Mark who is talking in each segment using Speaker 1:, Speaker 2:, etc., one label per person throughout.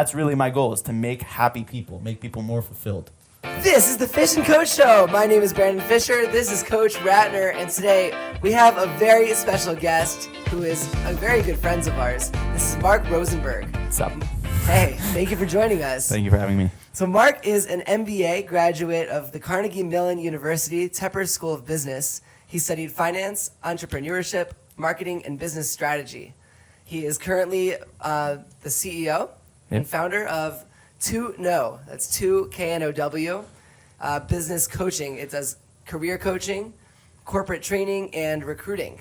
Speaker 1: that's really my goal, is to make happy people, make people more fulfilled.
Speaker 2: This is the Fish and Coach Show. My name is Brandon Fisher. This is Coach Ratner, and today we have a very special guest who is a very good friend of ours. This is Marc Rosenberg.
Speaker 1: What's up?
Speaker 2: Hey, thank you for joining us.
Speaker 1: Thank you for having me.
Speaker 2: So Marc is an MBA graduate of the Carnegie Mellon University Tepper School of Business. He studied finance, entrepreneurship, marketing, and business strategy. He is currently the CEO and founder of Know. That's 2KNOW. Business coaching. It does career coaching, corporate training, and recruiting.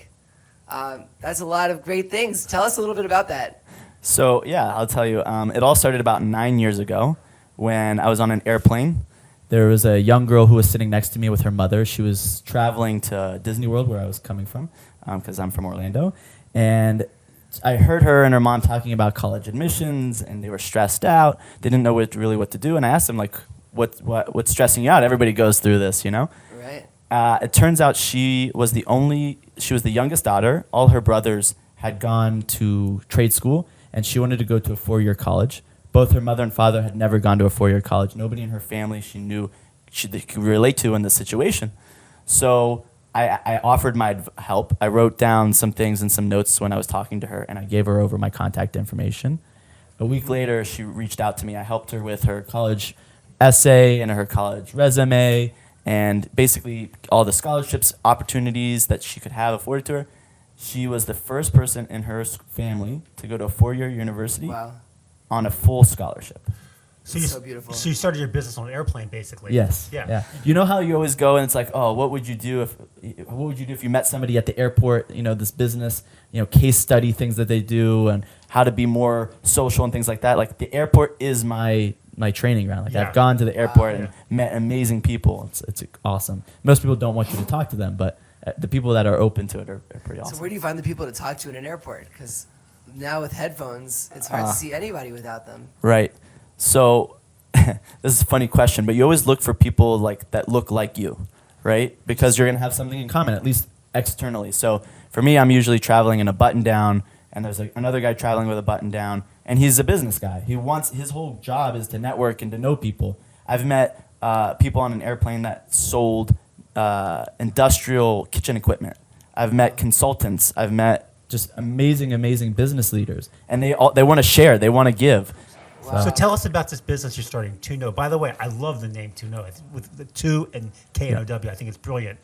Speaker 2: That's a lot of great things. Tell us a little bit about that.
Speaker 1: So yeah, I'll tell you. It all started about 9 years ago when I was on an airplane. There was a young girl who was sitting next to me with her mother. She was traveling to Disney World, where I was coming from, because I'm from Orlando. And I heard her and her mom talking about college admissions, and they were stressed out. They didn't know really what to do. And I asked them, like, what's stressing you out? Everybody goes through this, you know?
Speaker 2: Right.
Speaker 1: It turns out she was the youngest daughter. All her brothers had gone to trade school, and she wanted to go to a 4-year college. Both her mother and father had never gone to a 4-year college. Nobody in her family she knew they could relate to in this situation. So I offered my help. I wrote down some things and some notes when I was talking to her, and I gave her over my contact information. A week later, she reached out to me. I helped her with her college essay and her college resume, and basically all the scholarships, opportunities that she could have afforded to her. She was the first person in her family to go to a 4-year university.
Speaker 2: Wow.
Speaker 1: On a full scholarship.
Speaker 2: So beautiful.
Speaker 3: So you started your business on an airplane, basically.
Speaker 1: Yes. Yeah. You know how you always go and it's like, oh, what would you do if you met somebody at the airport? You know, this business, case study things that they do and how to be more social and things like that. Like the airport is my training ground. Like I've gone to the airport and met amazing people. It's awesome. Most people don't want you to talk to them, but the people that are open to it are pretty awesome.
Speaker 2: So where do you find the people to talk to in an airport? Because now with headphones, it's hard to see anybody without them.
Speaker 1: Right. So this is a funny question, but you always look for people that look like you, right? Because you're going to have something in common, at least externally. So for me, I'm usually traveling in a button-down, and there's another guy traveling with a button-down, and he's a business guy. His whole job is to network and to know people. I've met people on an airplane that sold industrial kitchen equipment. I've met consultants. I've met just amazing business leaders, and they want to share, they want to give.
Speaker 2: Wow.
Speaker 3: So tell us about this business you're starting, Know. By the way, I love the name Know. With the 2 and KNOW, I think it's brilliant.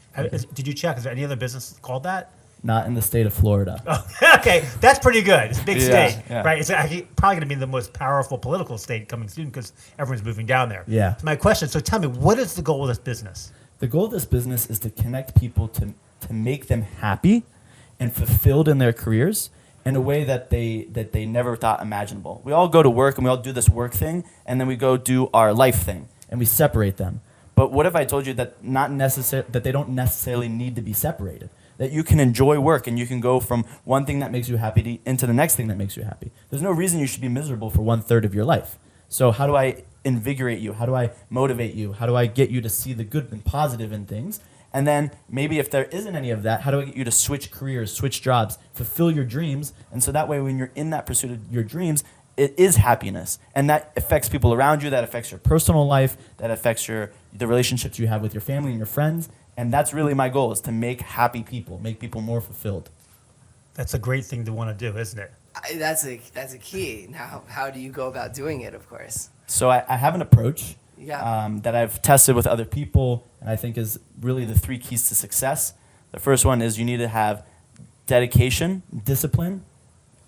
Speaker 3: Did you check? Is there any other business called that?
Speaker 1: Not in the state of Florida.
Speaker 3: Oh, okay, that's pretty good. It's a big state,
Speaker 1: yeah.
Speaker 3: right? It's actually probably going to be the most powerful political state coming soon because everyone's moving down there.
Speaker 1: Yeah.
Speaker 3: So my question, so tell me, what is the goal of this business?
Speaker 1: The goal of this business is to connect people to make them happy and fulfilled in their careers in a way that they never thought imaginable. We all go to work and we all do this work thing, and then we go do our life thing, and we separate them. But what if I told you that that they don't necessarily need to be separated? That you can enjoy work and you can go from one thing that makes you happy into the next thing that makes you happy. There's no reason you should be miserable for 1/3 of your life. So how do I invigorate you? How do I motivate you? How do I get you to see the good and positive in things? And then maybe if there isn't any of that, how do I get you to switch careers, switch jobs, fulfill your dreams? And so that way when you're in that pursuit of your dreams, it is happiness. And that affects people around you, that affects your personal life, that affects the relationships you have with your family and your friends. And that's really my goal, is to make happy people, make people more fulfilled.
Speaker 3: That's a great thing to want to do, isn't it?
Speaker 2: That's a key. Now, how do you go about doing it, of course?
Speaker 1: So I have an approach
Speaker 2: Yeah.
Speaker 1: that I've tested with other people, and I think is really the 3 keys to success. The first one is you need to have dedication, discipline.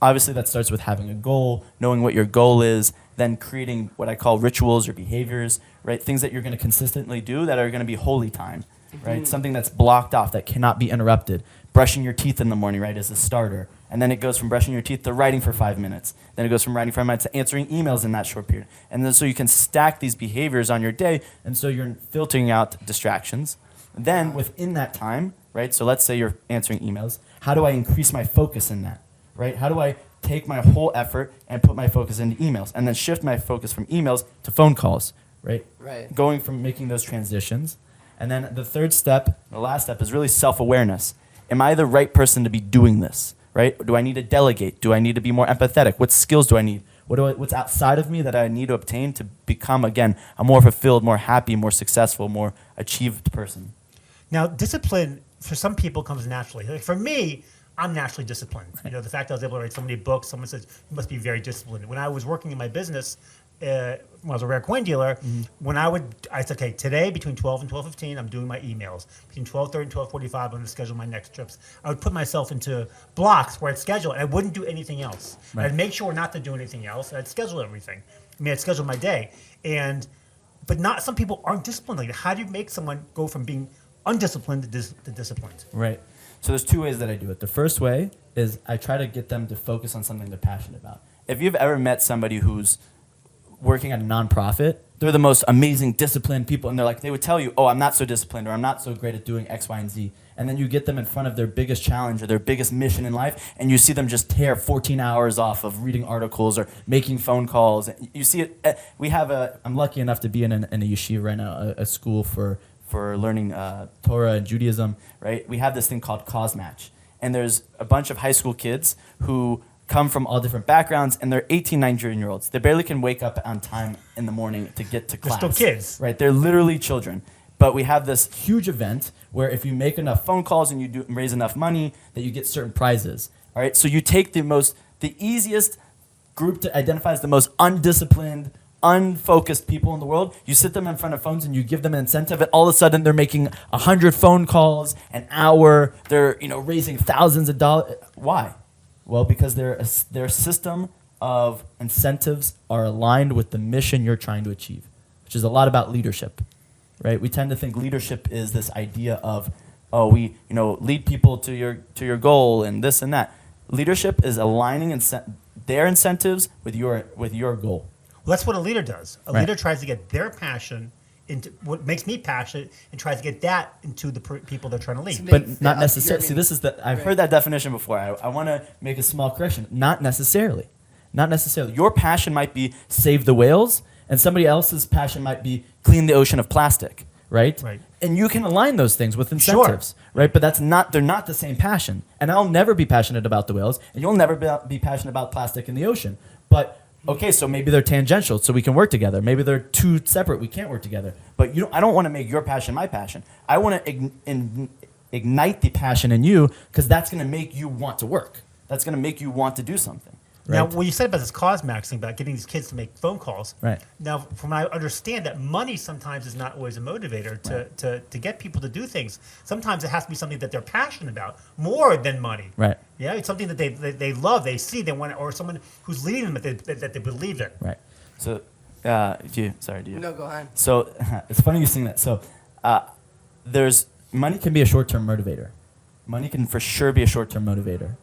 Speaker 1: Obviously, that starts with having a goal, knowing what your goal is, then creating what I call rituals or behaviors, right? Things that you're going to consistently do that are going to be holy time, right? Something that's blocked off, that cannot be interrupted. Brushing your teeth in the morning, right, is a starter. And then it goes from brushing your teeth to writing for 5 minutes. Then it goes from writing for 5 minutes to answering emails in that short period. And then so you can stack these behaviors on your day, and so you're filtering out distractions. Then within that time, right, so let's say you're answering emails, how do I increase my focus in that, right? How do I take my whole effort and put my focus into emails, and then shift my focus from emails to phone calls, right?
Speaker 2: Right.
Speaker 1: Going from making those transitions. And then the third step, the last step, is really self-awareness. Am I the right person to be doing this, right? Do I need to delegate? Do I need to be more empathetic? What skills do I need? What's outside of me that I need to obtain to become, again, a more fulfilled, more happy, more successful, more achieved person.
Speaker 3: Now, discipline for some people comes naturally. Like for me, I'm naturally disciplined. You know, the fact that I was able to write so many books, someone says, you must be very disciplined. When I was working in my business, when I was a rare coin dealer, I said, okay, today between 12 and 12:15, I'm doing my emails. Between 12:30 and 12:45, I'm going to schedule my next trips. I would put myself into blocks where I'd schedule, and I wouldn't do anything else.
Speaker 1: Right.
Speaker 3: I'd make sure not to do anything else. I'd schedule everything. I mean, I'd schedule my day. But not some people aren't disciplined like that. How do you make someone go from being undisciplined to disciplined?
Speaker 1: Right. So there's two ways that I do it. The first way is I try to get them to focus on something they're passionate about. If you've ever met somebody who's working at a nonprofit, they're the most amazing, disciplined people, and they would tell you, oh, I'm not so disciplined, or I'm not so great at doing X, Y, and Z. And then you get them in front of their biggest challenge or their biggest mission in life, and you see them just tear 14 hours off of reading articles or making phone calls. You see it. I'm lucky enough to be in a yeshiva right now, a school for learning Torah and Judaism, right? We have this thing called Cause Match. And there's a bunch of high school kids who come from all different backgrounds, and they're 18, 19-year-olds. They barely can wake up on time in the morning to get to class.
Speaker 3: They're still kids.
Speaker 1: Right, they're literally children. But we have this huge event where if you make enough phone calls and you raise enough money, that you get certain prizes. All right, so you take the easiest group to identify as the most undisciplined, unfocused people in the world. You sit them in front of phones and you give them an incentive, and all of a sudden they're making 100 phone calls an hour. They're raising thousands of dollars. Why? Well, because their system of incentives are aligned with the mission you're trying to achieve, which is a lot about leadership, right? We tend to think leadership is this idea of, lead people to your goal and this and that. Leadership is aligning their incentives with your goal.
Speaker 3: Well, that's what a leader does. A
Speaker 1: Right.
Speaker 3: leader tries to get their passion into what makes me passionate and tries to get that into the people they're trying to lead.
Speaker 1: But not necessarily. See, this is I've
Speaker 2: Right.
Speaker 1: heard that definition before. I want to make a small correction. Not necessarily. Not necessarily. Your passion might be save the whales, and somebody else's passion might be clean the ocean of plastic, right?
Speaker 3: Right.
Speaker 1: And you can align those things with incentives, right? But they're not the same passion. And I'll never be passionate about the whales, and you'll never be passionate about plastic in the ocean. But okay, so maybe they're tangential, so we can work together. Maybe they're two separate, we can't work together. But I don't want to make your passion my passion. I want to ignite the passion in you, because that's going to make you want to work. That's going to make you want to do something. Right?
Speaker 3: Now, what you said about this cause max thing, about getting these kids to make phone calls.
Speaker 1: Right.
Speaker 3: Now, from what I understand, that money sometimes is not always a motivator to get people to do things. Sometimes it has to be something that they're passionate about more than money.
Speaker 1: Right.
Speaker 3: Yeah, it's something that they love, they see, they want, or someone who's leading them that they believe in.
Speaker 1: Right. So, do you?
Speaker 2: No, go on.
Speaker 1: So, it's funny you sing that. So, money can be a short-term motivator. Money can for sure be a short-term motivator.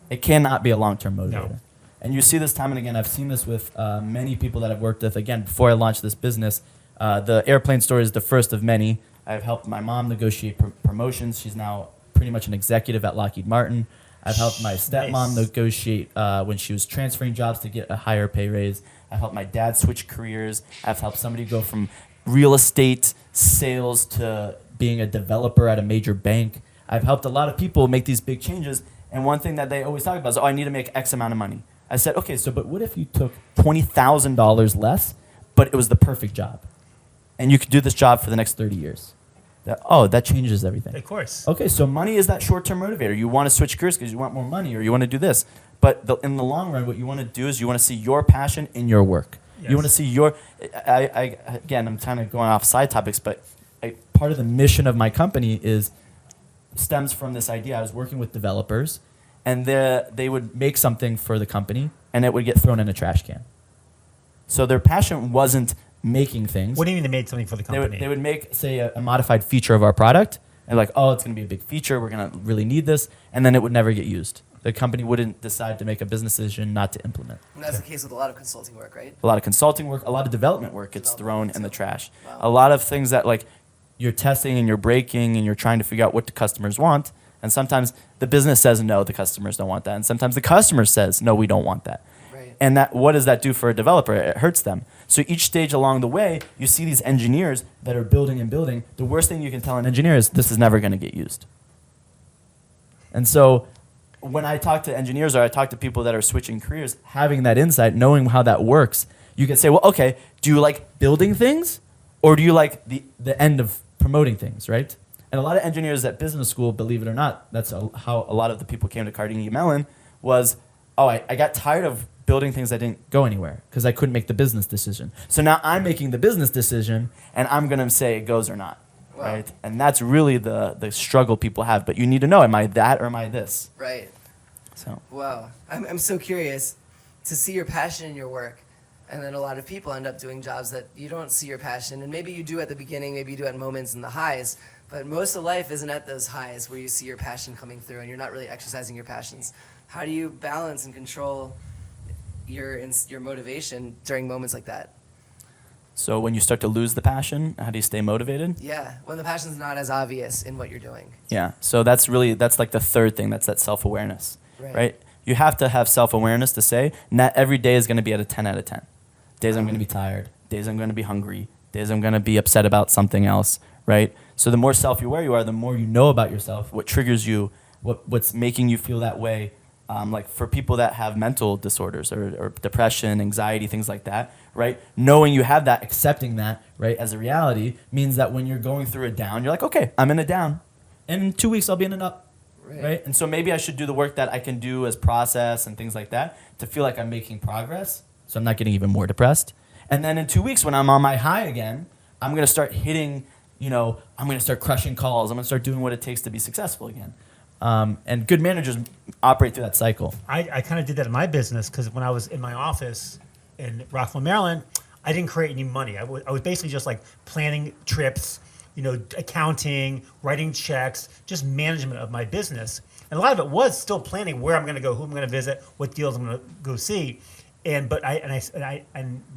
Speaker 1: It cannot be a long-term motivator.
Speaker 3: No.
Speaker 1: And you see this time and again. I've seen this with many people that I've worked with. Again, before I launched this business, the airplane story is the first of many. I've helped my mom negotiate promotions. She's now pretty much an executive at Lockheed Martin. I've helped my stepmom negotiate when she was transferring jobs to get a higher pay raise. I've helped my dad switch careers. I've helped somebody go from real estate sales to being a developer at a major bank. I've helped a lot of people make these big changes. And one thing that they always talk about is, I need to make X amount of money. I said, okay, but what if you took $20,000 less, but it was the perfect job? And you could do this job for the next 30 years. That changes everything.
Speaker 3: Of course.
Speaker 1: Okay, so money is that short-term motivator. You want to switch careers because you want more money, or you want to do this. But in the long run, what you want to do is you want to see your passion in your work.
Speaker 3: Yes.
Speaker 1: You want to see again, I'm kind of going off side topics, but part of the mission of my company stems from this idea. I was working with developers, and they would make something for the company, and it would get thrown in a trash can. So their passion wasn't making things.
Speaker 3: What do you mean they made something for the company?
Speaker 1: They would make, say, a modified feature of our product, and it's going to be a big feature, we're going to really need this, and then it would never get used. The company wouldn't decide to make a business decision not to implement.
Speaker 2: And that's the case with a lot of consulting work, right?
Speaker 1: A lot of consulting work, a lot of development work gets thrown in the trash.
Speaker 2: Wow.
Speaker 1: A lot of things that you're testing and you're breaking and you're trying to figure out what the customers want. And sometimes the business says, no, the customers don't want that. And sometimes the customer says, no, we don't want that.
Speaker 2: Right.
Speaker 1: And what does that do for a developer? It hurts them. So each stage along the way, you see these engineers that are building and building. The worst thing you can tell an engineer is, this is never going to get used. And so when I talk to engineers or I talk to people that are switching careers, having that insight, knowing how that works, you can say, well, okay, do you like building things or do you like the end of promoting things, right? And a lot of engineers at business school, believe it or not, that's how a lot of the people came to Carnegie Mellon was, I got tired of building things that didn't go anywhere because I couldn't make the business decision. So now I'm making the business decision and I'm going to say it goes or not.
Speaker 2: Wow.
Speaker 1: Right? And that's really the struggle people have. But you need to know, am I that or am I this?
Speaker 2: Right.
Speaker 1: So.
Speaker 2: Wow. I'm so curious to see your passion in your work. And then a lot of people end up doing jobs that you don't see your passion. And maybe you do at the beginning, maybe you do at moments in the highs. But most of life isn't at those highs where you see your passion coming through and you're not really exercising your passions. How do you balance and control your motivation during moments like that?
Speaker 1: So when you start to lose the passion, how do you stay motivated?
Speaker 2: Yeah, when the passion's not as obvious in what you're doing.
Speaker 1: Yeah, so that's like the third thing, that's that self-awareness,
Speaker 2: Right.
Speaker 1: right? You have to have self-awareness to say, not every day is going to be at a 10 out of 10. Days I'm going to be tired, days I'm going to be hungry, days I'm going to be upset about something else, right? So the more self-aware you are, the more you know about yourself, what triggers you, what's making you feel that way. Like for people that have mental disorders or depression, anxiety, things like that, right? Knowing you have that, accepting that, right, as a reality means that when you're going through a down, you're like, okay, I'm in a down. And in 2 weeks, I'll be in an up, right? And so maybe I should do the work that I can do as process and things like that to feel like I'm making progress so I'm not getting even more depressed. And then in 2 weeks, when I'm on my high again, I'm going to start hitting, I'm going to start crushing calls. I'm going to start doing what it takes to be successful again. And good managers operate through that cycle.
Speaker 3: I kind of did that in my business because when I was in my office in Rockville, Maryland, I didn't create any money. I was basically just like planning trips, accounting, writing checks, just management of my business. And a lot of it was still planning where I'm going to go, who I'm going to visit, what deals I'm going to go see. And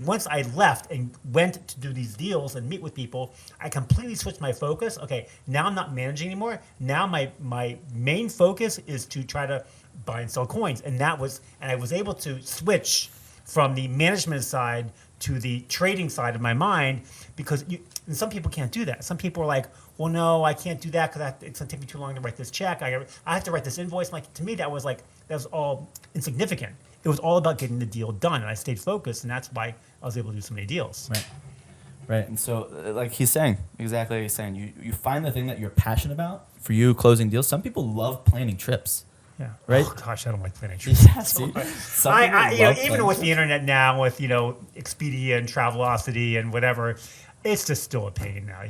Speaker 3: once I left and went to do these deals and meet with people, I completely switched my focus. Okay, now I'm not managing anymore. Now my main focus is to try to buy and sell coins, and I was able to switch from the management side to the trading side of my mind because and some people can't do that. Some people are like, well, no, I can't do that because it's going to take me too long to write this check. I have to write this invoice. Like to me, that was all insignificant. It was all about getting the deal done, and I stayed focused, and that's why I was able to do so many deals.
Speaker 1: Right. And so, like he's saying, exactly like he's saying, you find the thing that you're passionate about. For you, closing deals. Some people love planning trips.
Speaker 3: Yeah.
Speaker 1: Right.
Speaker 3: Oh, gosh, I don't like planning trips.
Speaker 1: Yes, dude.
Speaker 3: Even with the internet now, with Expedia and Travelocity and whatever. It's just still a pain now,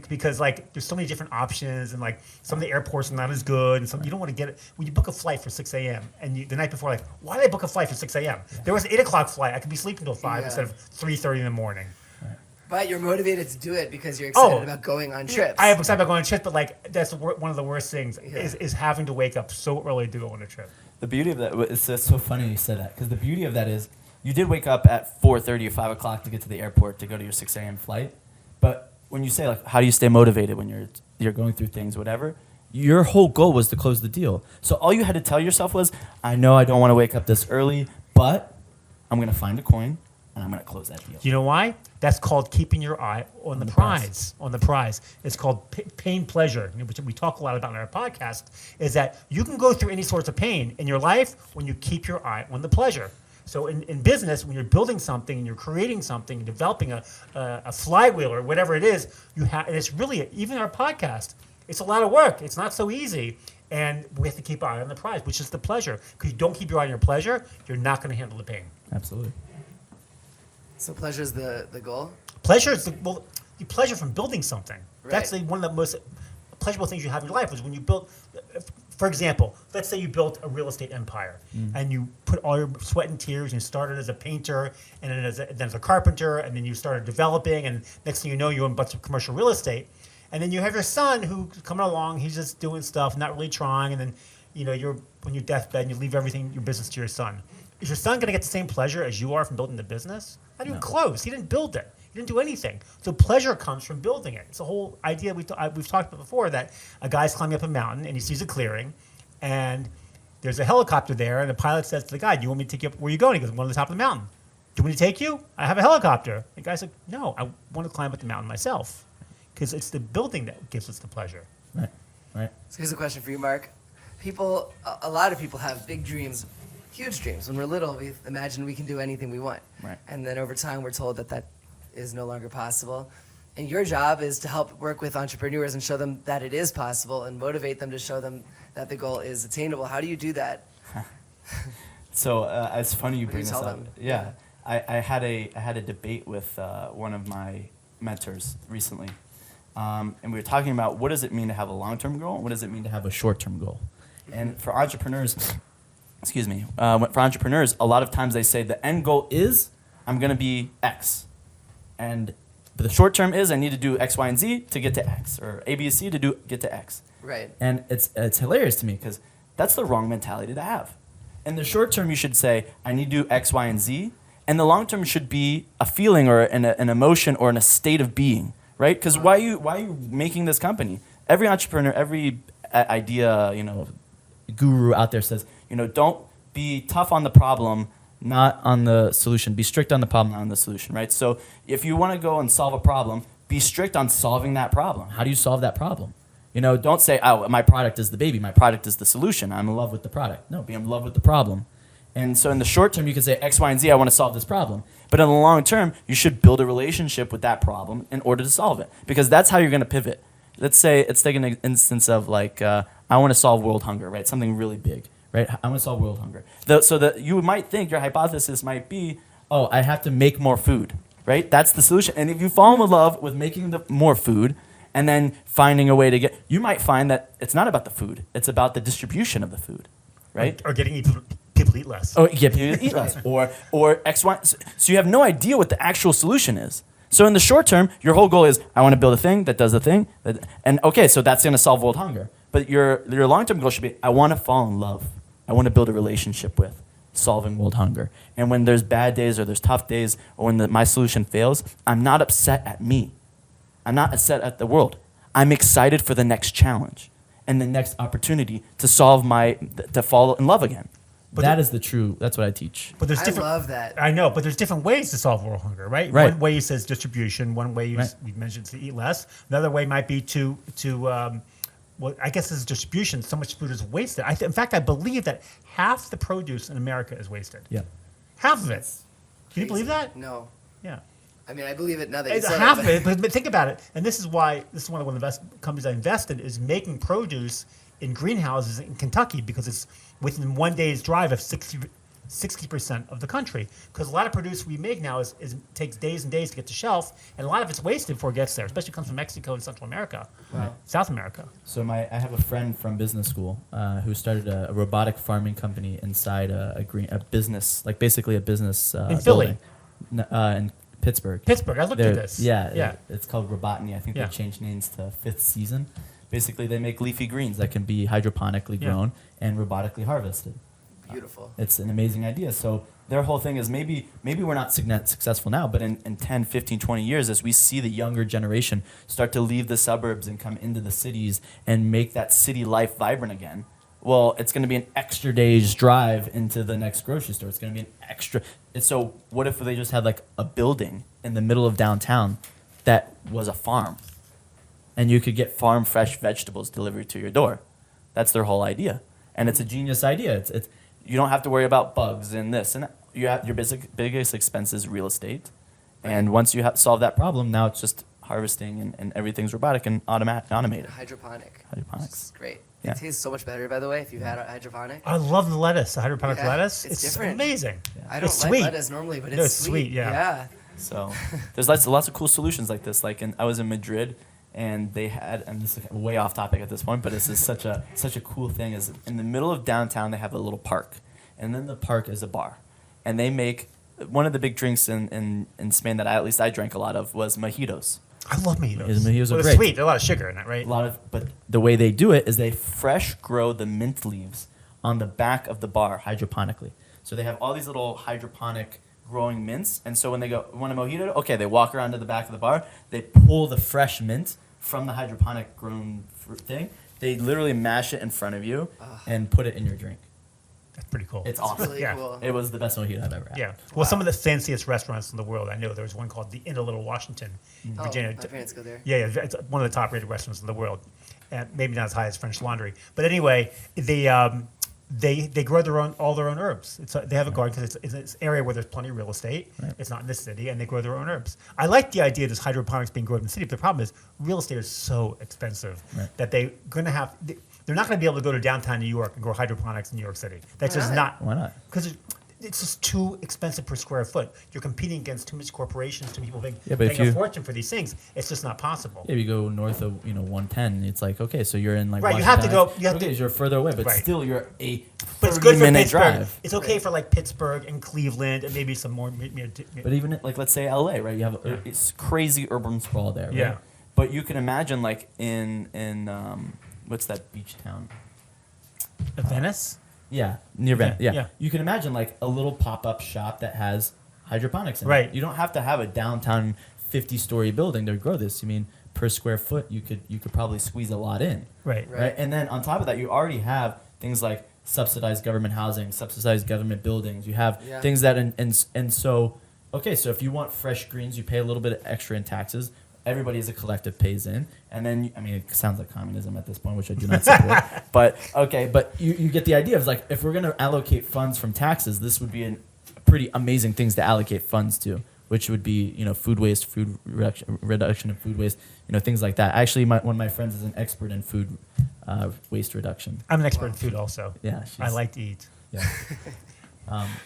Speaker 3: because there's so many different options and some of the airports are not as good and you don't want to get it. When you book a flight for 6 a.m. and the night before, why did I book a flight for 6 a.m.? Yeah. There was an 8 o'clock flight. I could be sleeping until 5 instead of 3:30 in the morning.
Speaker 1: Right.
Speaker 2: But you're motivated to do it because you're excited about going on trips.
Speaker 3: I am excited about going on trips, but that's one of the worst things is having to wake up so early to go on a trip.
Speaker 1: The beauty of that, it's so funny you said that, because the beauty of that is you did wake up at 4:30 or 5 o'clock to get to the airport to go to your 6 a.m. flight. But when you say, how do you stay motivated when you're going through things, whatever, your whole goal was to close the deal. So all you had to tell yourself was, I know I don't want to wake up this early, but I'm going to find a coin, and I'm going to close that deal.
Speaker 3: You know why? That's called keeping your eye on the prize. On the prize. It's called pain pleasure, which we talk a lot about in our podcast, is that you can go through any sorts of pain in your life when you keep your eye on the pleasure. So in business, when you're building something and you're creating something, developing a flywheel or whatever it is, and it's really, even our podcast, it's a lot of work. It's not so easy. And we have to keep our eye on the prize, which is the pleasure. Because you don't keep your eye on your pleasure, you're not going to handle the pain.
Speaker 1: Absolutely.
Speaker 2: So pleasure is the goal?
Speaker 3: Pleasure is the pleasure from building something.
Speaker 2: Right.
Speaker 3: That's one of the most pleasurable things you have in your life is when you build. For example, let's say you built a real estate empire and you put all your sweat and tears and you started as a painter and then as a carpenter and then you started developing and next thing you know you own a bunch of commercial real estate and then you have your son who's coming along, he's just doing stuff, not really trying, and then you're on your deathbed and you leave everything, your business to your son. Is your son going to get the same pleasure as you are from building the business? Not even close. He didn't build it. He didn't do anything. So pleasure comes from building it. It's a whole idea we've talked about before that a guy's climbing up a mountain and he sees a clearing and there's a helicopter there and the pilot says to the guy, do you want me to take you up? Where are you going? He goes, I'm going to the top of the mountain. Do you want me to take you? I have a helicopter. The guy's like, no, I want to climb up the mountain myself because it's the building that gives us the pleasure.
Speaker 1: Right.
Speaker 2: So here's a question for you, Marc. a lot of people have big dreams, huge dreams. When we're little, we imagine we can do anything we want.
Speaker 1: Right.
Speaker 2: And then over time, we're told that that is no longer possible. And your job is to help work with entrepreneurs and show them that it is possible and motivate them to show them that the goal is attainable. How do you do that?
Speaker 1: So it's funny you
Speaker 2: What do
Speaker 1: bring
Speaker 2: you
Speaker 1: this
Speaker 2: tell
Speaker 1: up.
Speaker 2: them?
Speaker 1: Yeah, I had a debate with one of my mentors recently, and we were talking about what does it mean to have a long-term goal, and what does it mean to have a short-term goal. And for entrepreneurs, for entrepreneurs, a lot of times they say the end goal is I'm going to be X, and the short term is I need to do X, Y, and Z to get to X, or A, B, C to get to X.
Speaker 2: Right.
Speaker 1: And it's hilarious to me because that's the wrong mentality to have. In the short term, you should say, I need to do X, Y, and Z. And the long term should be a feeling or an emotion or in a state of being, right? Because why are you making this company? Every entrepreneur, every idea, guru out there says, don't be tough on the problem, not on the solution. Be strict on the problem, not on the solution, right? So if you want to go and solve a problem, be strict on solving that problem. How do you solve that problem? Don't say, oh, my product is the baby. My product is the solution. I'm in love with the product. No, be in love with the problem. And so in the short term, you can say X, Y, and Z, I want to solve this problem. But in the long term, you should build a relationship with that problem in order to solve it. Because that's how you're going to pivot. Let's take an instance of I want to solve world hunger, right? Something really big, right? I want to solve world hunger. You might think your hypothesis might be, oh, I have to make more food, right? That's the solution. And if you fall in love with making more food, and then finding a way to you might find that it's not about the food. It's about the distribution of the food, right?
Speaker 3: Or getting people to eat less.
Speaker 1: Oh, get people to eat less. Or X, Y. So you have no idea what the actual solution is. So in the short term, your whole goal is, I want to build a thing that does the thing. So that's going to solve world hunger. But your long-term goal should be, I want to fall in love. I want to build a relationship with solving world hunger. And when there's bad days or there's tough days or when my solution fails, I'm not upset at me. I'm not upset at the world. I'm excited for the next challenge and the next opportunity to to fall in love again.
Speaker 3: But
Speaker 1: That's what I teach.
Speaker 3: But there's
Speaker 2: I
Speaker 3: different.
Speaker 2: love that.
Speaker 3: I know, but there's different ways to solve world hunger, right?
Speaker 1: Right.
Speaker 3: One way says distribution. One way you mentioned to eat less. Another way might be to I guess this is distribution. So much food is wasted. In fact, I believe that half the produce in America is wasted.
Speaker 1: Yeah.
Speaker 3: Half of it. Can you believe that?
Speaker 2: No.
Speaker 3: Yeah.
Speaker 2: I mean, I believe it now that you
Speaker 3: It's
Speaker 2: said
Speaker 3: half of
Speaker 2: it.
Speaker 3: it, but think about it. And this is one of the companies I invested is making produce in greenhouses in Kentucky because it's within 1 day's drive of 60% of the country. Because a lot of produce we make now takes days and days to get to shelf, and a lot of it's wasted before it gets there, especially comes from Mexico and Central America, South America.
Speaker 1: So I have a friend from business school who started a robotic farming company inside a business, like basically a business
Speaker 3: In Philly.
Speaker 1: in Pittsburgh.
Speaker 3: I looked at this.
Speaker 1: Yeah. It's called Robotany. I think
Speaker 3: Yeah.
Speaker 1: they changed names to Fifth Season. Basically, they make leafy greens that can be hydroponically grown and robotically harvested.
Speaker 2: Beautiful.
Speaker 1: It's an amazing idea. So their whole thing is maybe we're not successful now, but in 10, 15, 20 years, as we see the younger generation start to leave the suburbs and come into the cities and make that city life vibrant again, well, it's going to be an extra day's drive into the next grocery store. It's going to be an extra. So what if they just had like a building in the middle of downtown that was a farm, and you could get farm fresh vegetables delivered to your door? That's their whole idea, and it's a genius idea. It's you don't have to worry about bugs and this and that. You have your biggest expense is real estate, and once you solve that problem, now it's just harvesting and everything's robotic and automated.
Speaker 2: Hydroponics.
Speaker 1: Hydroponics.
Speaker 2: Great.
Speaker 1: Yeah.
Speaker 2: It tastes so much better, by the way, if you've had a hydroponic.
Speaker 3: I love the lettuce, the hydroponic
Speaker 2: Yeah,
Speaker 3: lettuce.
Speaker 2: it's
Speaker 3: It's
Speaker 2: different.
Speaker 3: amazing.
Speaker 2: I don't
Speaker 3: It's
Speaker 2: like
Speaker 3: sweet.
Speaker 2: lettuce normally, but
Speaker 3: No,
Speaker 2: it's
Speaker 3: it's sweet, yeah.
Speaker 2: Yeah.
Speaker 1: So there's lots of cool solutions like this. I was in Madrid, and they had, and this is way off topic at this point, but this is such a cool thing. Is in the middle of downtown they have a little park, and then the park is a bar, and they make one of the big drinks in Spain that at least I drank a lot of was mojitos.
Speaker 3: I love mojitos.
Speaker 1: Mojitos are
Speaker 3: Well,
Speaker 1: great.
Speaker 3: they're sweet. There's a lot of sugar in it, right?
Speaker 1: But the way they do it is they fresh grow the mint leaves on the back of the bar hydroponically. So they have all these little hydroponic growing mints, and so when they go want a mojito, okay, they walk around to the back of the bar, they pull the fresh mint from the hydroponic grown fruit thing. They literally mash it in front of you and put it in your drink.
Speaker 3: That's pretty cool.
Speaker 1: It's awesome.
Speaker 2: Really
Speaker 3: Yeah.
Speaker 2: cool.
Speaker 1: It was the best mojito I've ever had.
Speaker 3: Yeah. Well, some of the fanciest restaurants in the world, I know there was one called the Inn of Little Washington, in Virginia.
Speaker 2: My parents go there.
Speaker 3: Yeah, it's one of the top-rated restaurants in the world, and maybe not as high as French Laundry. But anyway, they grow all their own herbs. They have a garden because it's an area where there's plenty of real estate. Right. It's not in the city, and they grow their own herbs. I like the idea of this hydroponics being grown in the city, but the problem is real estate is so expensive that they're not going to be able to go to downtown New York and grow hydroponics in New York City. That's just not.
Speaker 1: Why not?
Speaker 3: Because it's just too expensive per square foot. You're competing against too much corporations, too many people
Speaker 1: but
Speaker 3: paying a fortune for these things. It's just not possible.
Speaker 1: Yeah, you go north of 110. It's like, okay, so you're in like
Speaker 3: Right, you have to go.
Speaker 1: You're further away, but
Speaker 3: Right.
Speaker 1: still you're a
Speaker 3: But it's good for
Speaker 1: 30-minute
Speaker 3: Pittsburgh.
Speaker 1: drive.
Speaker 3: It's okay for like Pittsburgh and Cleveland and maybe some more.
Speaker 1: But even like let's say LA, right? You have it's crazy urban sprawl there, right?
Speaker 3: Yeah.
Speaker 1: But you can imagine like in what's that beach town?
Speaker 3: Venice.
Speaker 1: Yeah, near Venice. Yeah.
Speaker 3: yeah.
Speaker 1: You can imagine like a little pop-up shop that has hydroponics in
Speaker 3: Right.
Speaker 1: it. You don't have to have a downtown 50-story building to grow this. I mean, per square foot, you could probably squeeze a lot in.
Speaker 3: Right.
Speaker 1: Right. And then on top of that, you already have things like subsidized government housing, subsidized government buildings. You have things that and so okay, so if you want fresh greens, you pay a little bit extra in taxes. Everybody as a collective pays in, and then I mean it sounds like communism at this point, which I do not support. But okay, but you get the idea of like if we're going to allocate funds from taxes, this would be a pretty amazing things to allocate funds to, which would be food waste, food reduction of food waste, things like that. Actually, one of my friends is an expert in food waste reduction.
Speaker 3: I'm an expert in food also.
Speaker 1: Yeah,
Speaker 3: I like to eat.
Speaker 1: Yeah.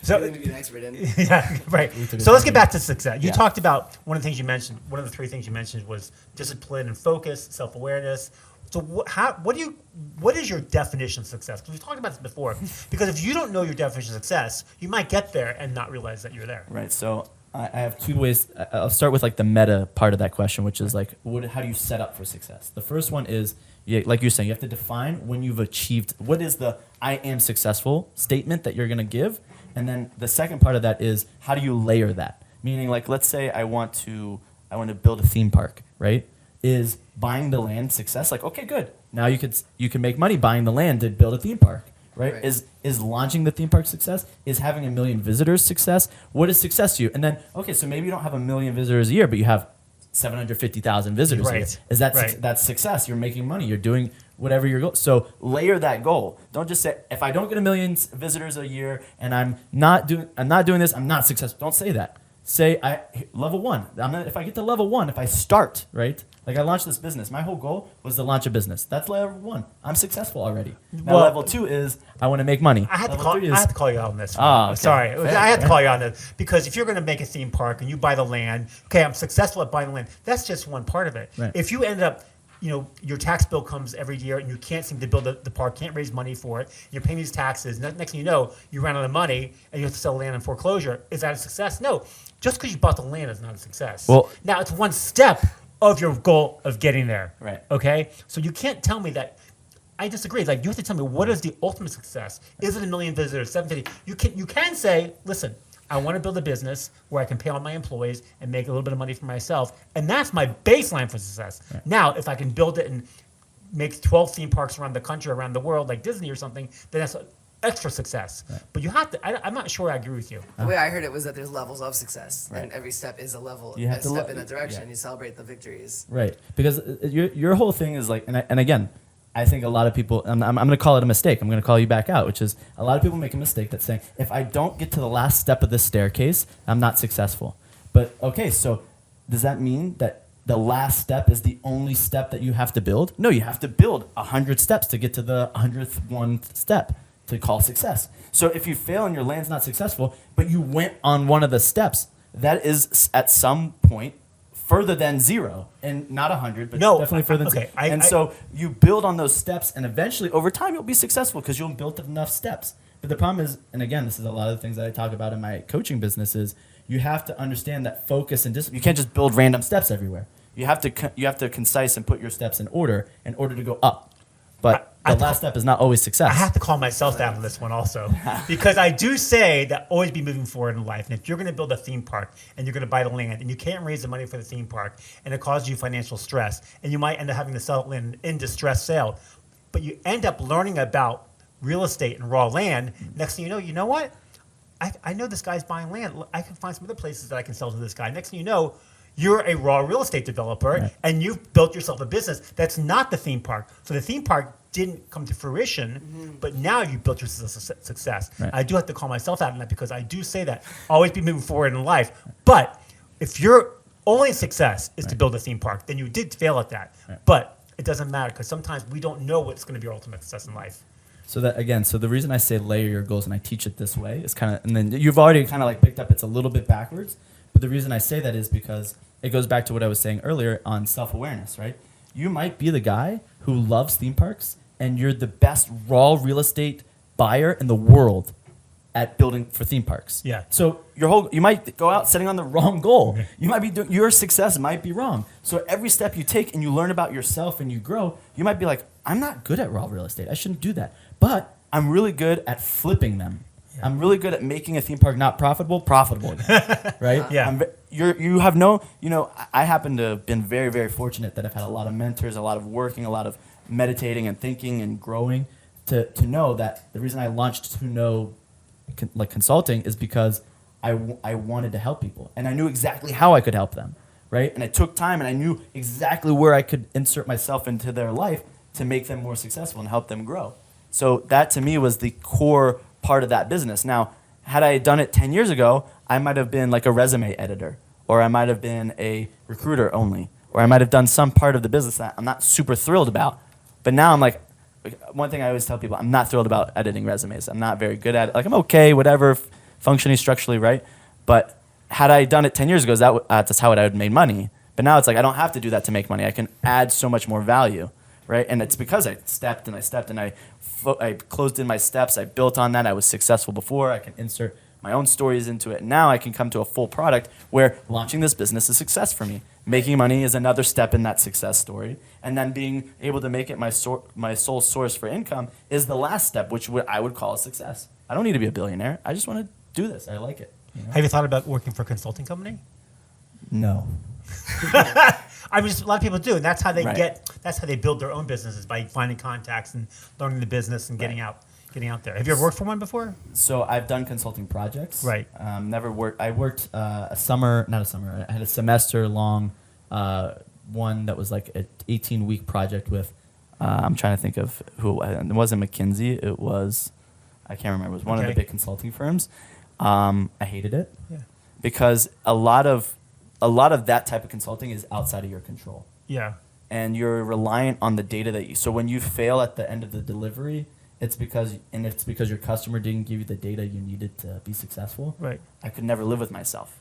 Speaker 3: So
Speaker 2: Something to be an expert in.
Speaker 3: yeah, right.
Speaker 1: took
Speaker 3: So
Speaker 1: it
Speaker 3: let's get
Speaker 1: down.
Speaker 3: back to success. You talked about one of the things you mentioned. One of the three things you mentioned was discipline and focus, self-awareness. So what is your definition of success? Because we talked about this before. Because if you don't know your definition of success, you might get there and not realize that you're there.
Speaker 1: Right. So I have two ways. I'll start with like the meta part of that question, which is like, how do you set up for success? The first one is, like you're saying, you have to define when you've achieved, what is the I am successful statement that you're going to give? And then the second part of that is, how do you layer that? Meaning like, let's say I want to build a theme park, right? Is buying the land success? Like, okay, good. Now you can make money buying the land to build a theme park. Right? Is launching the theme park success? Is having 1 million visitors success? What is success to you? And then, okay, so maybe you don't have 1 million visitors a year, but you have 750,000 visitors a year. Is that that's success? You're making money. You're doing whatever your goal. So layer that goal. Don't just say, if I don't get 1 million visitors a year and I'm not doing this, I'm not successful. Don't say that. Say level 1. If I get to level 1, if I start, right? Like I launched this business. My whole goal was to launch a business. That's level 1. I'm successful already. Now level 2 is I want to make money.
Speaker 3: I had to
Speaker 1: Level 3
Speaker 3: call you out on this.
Speaker 1: Oh, okay.
Speaker 3: Sorry.
Speaker 1: Fair,
Speaker 3: I had to call you out on this because if you're going to make a theme park and you buy the land, okay, I'm successful at buying the land. That's just one part of it.
Speaker 1: Right.
Speaker 3: If you end up, your tax bill comes every year and you can't seem to build the park, can't raise money for it, you're paying these taxes. Next thing you know, you run out of money and you have to sell land in foreclosure. Is that a success? No. Just because you bought the land is not a success.
Speaker 1: Well,
Speaker 3: now it's one step of your goal of getting there.
Speaker 1: Right.
Speaker 3: Okay? So you can't tell me that. I disagree. Like you have to tell me what is the ultimate success? Is it 1 million visitors, 750? You can say, listen, I want to build a business where I can pay all my employees and make a little bit of money for myself, and that's my baseline for success. Right. Now, if I can build it and make 12 theme parks around the country, around the world, like Disney or something, then that's extra success. Right. But you have to. I'm not sure I agree with you.
Speaker 2: The way I heard it was that there's levels of success, and every step is a level, a step in that direction. You celebrate the victories.
Speaker 1: Right, because your whole thing is like, and again, I think a lot of people, I'm going to call it a mistake. I'm going to call you back out, which is a lot of people make a mistake that's saying, if I don't get to the last step of the staircase, I'm not successful. But okay, so does that mean that the last step is the only step that you have to build? No, you have to build 100 steps to get to the 101th step to call success. So if you fail and your land's not successful, but you went on one of the steps, that is at some point further than 0, and not 100, but definitely further than 0. So you build on those steps, and eventually, over time, you'll be successful because you'll build enough steps. But the problem is, and again, this is a lot of the things that I talk about in my coaching business, is you have to understand that focus and discipline. You can't just build random steps everywhere. You have to concise and put your steps in order to go up. But the last step is not always success.
Speaker 3: I have to call myself out on this one also, because I do say that always be moving forward in life. And if you're going to build a theme park and you're going to buy the land and you can't raise the money for the theme park and it causes you financial stress and you might end up having to sell it in distress sale, but you end up learning about real estate and raw land. Next thing you know what? I know this guy's buying land. I can find some other places that I can sell to this guy. Next thing you know, you're a raw real estate developer,
Speaker 1: Right.
Speaker 3: and you've built yourself a business that's not the theme park. So the theme park didn't come to fruition, but now you built yourself success.
Speaker 1: Right.
Speaker 3: I do have to call myself out on that because I do say that. Always be moving forward in life. But if your only success is to build a theme park, then you did fail at that.
Speaker 1: Right.
Speaker 3: But it doesn't matter because sometimes we don't know what's going to be our ultimate success in life.
Speaker 1: So that again, so the reason I say layer your goals and I teach it this way is kind of, and then you've already kind of like picked up it's a little bit backwards, but the reason I say that is because it goes back to what I was saying earlier on self-awareness, right? You might be the guy who loves theme parks and you're the best raw real estate buyer in the world at building for theme parks.
Speaker 3: Yeah.
Speaker 1: So you might go out setting on the wrong goal. You might be doing, your success might be wrong. So every step you take and you learn about yourself and you grow, you might be like, I'm not good at raw real estate. I shouldn't do that. But I'm really good at flipping them. Yeah. I'm really good at making a theme park not profitable again, right?
Speaker 3: Yeah.
Speaker 1: You have no, I happen to have been very, very fortunate that I've had a lot of mentors, a lot of working, a lot of meditating and thinking and growing to know that the reason I launched To Know consulting is because I wanted to help people and I knew exactly how I could help them, right? And it took time and I knew exactly where I could insert myself into their life to make them more successful and help them grow. So that to me was the core part of that business. Now, had I done it 10 years ago, I might have been like a resume editor, or I might have been a recruiter only, or I might have done some part of the business that I'm not super thrilled about. But now I'm like, one thing I always tell people, I'm not thrilled about editing resumes. I'm not very good at it. Like I'm okay, whatever, functioning structurally, right? But had I done it 10 years ago, that's how I would have made money. But now it's like I don't have to do that to make money. I can add so much more value, right? And it's because I stepped and I closed in my steps. I built on that. I was successful before. I can insert my own stories into it. Now I can come to a full product where launching this business is success for me. Making money is another step in that success story. And then being able to make it my sole source for income is the last step, which I would call a success. I don't need to be a billionaire. I just want to do this. I like it.
Speaker 3: Have you thought about working for a consulting company?
Speaker 1: No.
Speaker 3: I mean, just a lot of people do, and that's how they
Speaker 1: Right.
Speaker 3: that's how they build their own businesses, by finding contacts and learning the business and getting out there. Have you ever worked for one before?
Speaker 1: So I've done consulting projects.
Speaker 3: Right.
Speaker 1: Never worked. I worked not a summer. I had a semester long one that was like an 18-week project with. I'm trying to think of who. It wasn't McKinsey. It was. I can't remember. It was one of the big consulting firms. I hated it because a lot of that type of consulting is outside of your control.
Speaker 3: Yeah.
Speaker 1: And you're reliant on the data so when you fail at the end of the delivery, it's because your customer didn't give you the data you needed to be successful.
Speaker 3: Right.
Speaker 1: I could never live with myself.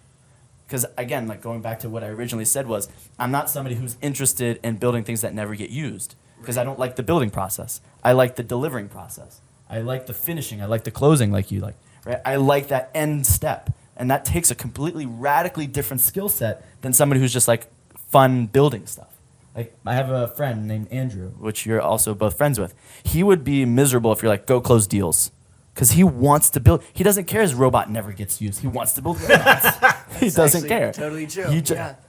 Speaker 1: Because again, like going back to what I originally said was, I'm not somebody who's interested in building things that never get used. Because I don't like the building process. I like the delivering process. I like the finishing. I like the closing like you like. Right? I like that end step. And that takes a completely radically different skill set than somebody who's just like fun building stuff. Like I have a friend named Andrew, which you're also both friends with. He would be miserable if you're like, go close deals. Because he wants to build. He doesn't care his robot never gets used. He wants to build robots. He doesn't care.
Speaker 2: Totally true.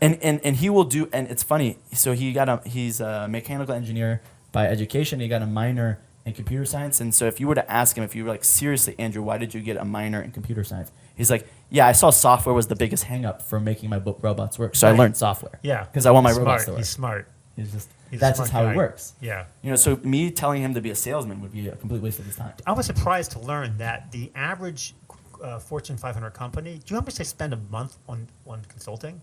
Speaker 1: And he will do, and it's funny. So he's a mechanical engineer by education. He got a minor in computer science. And so if you were to ask him, if you were like, seriously, Andrew, why did you get a minor in computer science? He's like, yeah, I saw software was the biggest hang up for making my robots work. So I learned software.
Speaker 3: Yeah.
Speaker 1: Because I want my robots to work.
Speaker 3: He's smart.
Speaker 1: That's just how
Speaker 3: guy.
Speaker 1: it works.
Speaker 3: Yeah.
Speaker 1: So me telling him to be a salesman would be a complete waste of his time.
Speaker 3: I was surprised to learn that the average Fortune 500 company, do you know how much they spend a month on consulting?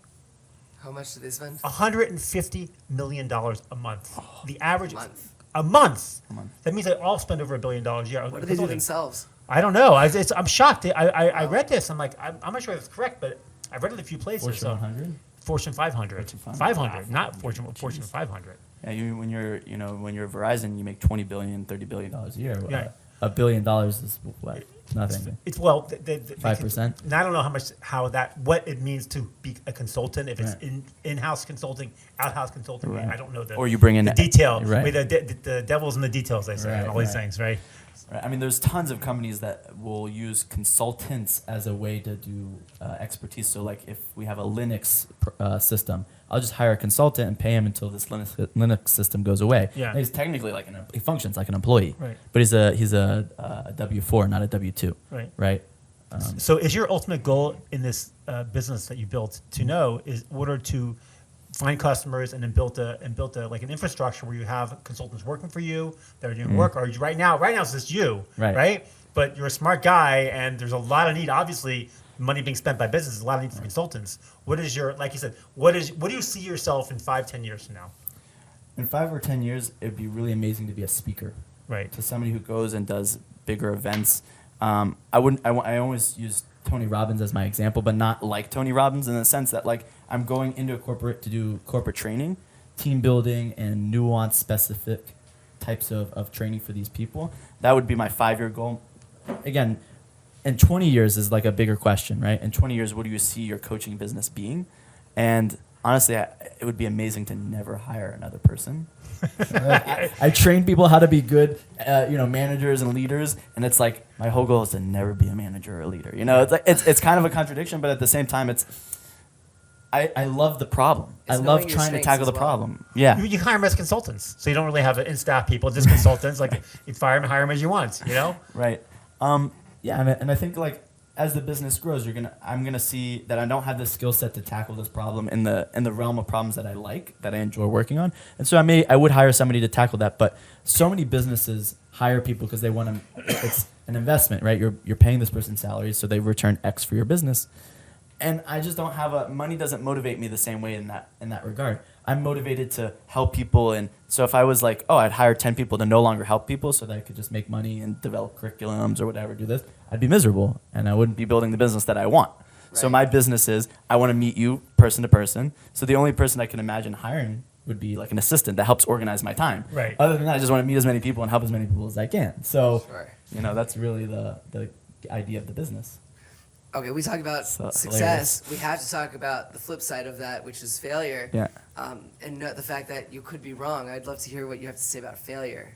Speaker 2: How much do they spend?
Speaker 3: $150 million a month. The average.
Speaker 2: A month?
Speaker 3: A month. That means they all spend over $1 billion a year.
Speaker 2: What do they do themselves?
Speaker 3: I don't know. I'm shocked. I read this. I'm like, I'm not sure if it's correct, but I've read it a few places.
Speaker 1: Fortune 100?
Speaker 3: Fortune 500. 500, not Fortune 500.
Speaker 1: Yeah, when you're Verizon, you make $20 billion, $30 billion a year.
Speaker 3: Right.
Speaker 1: $1 billion is what? Nothing.
Speaker 3: It's
Speaker 1: 5%.
Speaker 3: I don't know what it means to be a consultant. If it's in-house consulting, out-house consulting.
Speaker 1: Right.
Speaker 3: I don't know
Speaker 1: or you bring in
Speaker 3: the detail.
Speaker 1: Right.
Speaker 3: The devil's in the details. They say and all these things, right?
Speaker 1: Right. I mean, there's tons of companies that will use consultants as a way to do expertise. So, like, if we have a Linux system, I'll just hire a consultant and pay him until this Linux system goes away.
Speaker 3: Yeah.
Speaker 1: And he's technically like he functions like an employee,
Speaker 3: Right.
Speaker 1: but he's a W-4, not a W-2,
Speaker 3: Right.
Speaker 1: right?
Speaker 3: So is your ultimate goal in this business that you built to know is in order to find customers and then built a like an infrastructure where you have consultants working for you that are doing work, or right now it's just you, right? But you're a smart guy and there's a lot of need, obviously money being spent by businesses, a lot of need for consultants. What is your, like you said, what do you see yourself in 5-10 years from now?
Speaker 1: In 5 or 10 years, it'd be really amazing to be a speaker.
Speaker 3: Right.
Speaker 1: To somebody who goes and does bigger events. I always use Tony Robbins as my example, but not like Tony Robbins in the sense that like I'm going into a corporate to do corporate training, team building, and nuanced, specific types of training for these people. That would be my 5-year goal. Again, in 20 years is like a bigger question, right? In 20 years, what do you see your coaching business being? And honestly, it would be amazing to never hire another person. I train people how to be good, managers and leaders, and it's like my whole goal is to never be a manager or a leader. It's like it's kind of a contradiction, but at the same time, I love the problem. I love trying to tackle the problem. Yeah,
Speaker 3: you hire them as consultants, so you don't really have in-staff people, just consultants. Like you fire them, hire them as you want.
Speaker 1: Right. And I think like as the business grows, I'm gonna see that I don't have the skill set to tackle this problem in the realm of problems that I enjoy working on, and so I would hire somebody to tackle that. But so many businesses hire people because they want to. It's an investment, right? You're paying this person salaries, so they return X for your business, and I just don't have money doesn't motivate me the same way in that regard. I'm motivated to help people, and so if I was like, I'd hire 10 people to no longer help people so that I could just make money and develop curriculums or whatever, do this, I'd be miserable, and I wouldn't be building the business that I want. Right. So my business is, I want to meet you person to person, so the only person I can imagine hiring would be like an assistant that helps organize my time.
Speaker 3: Right.
Speaker 1: Other than that, I just want to meet as many people and help as many people as I can. So,
Speaker 2: Sure.
Speaker 1: That's really the idea of the business.
Speaker 2: Okay, we talk about success. Hilarious. We have to talk about the flip side of that, which is failure.
Speaker 1: Yeah.
Speaker 2: And the fact that you could be wrong. I'd love to hear what you have to say about failure.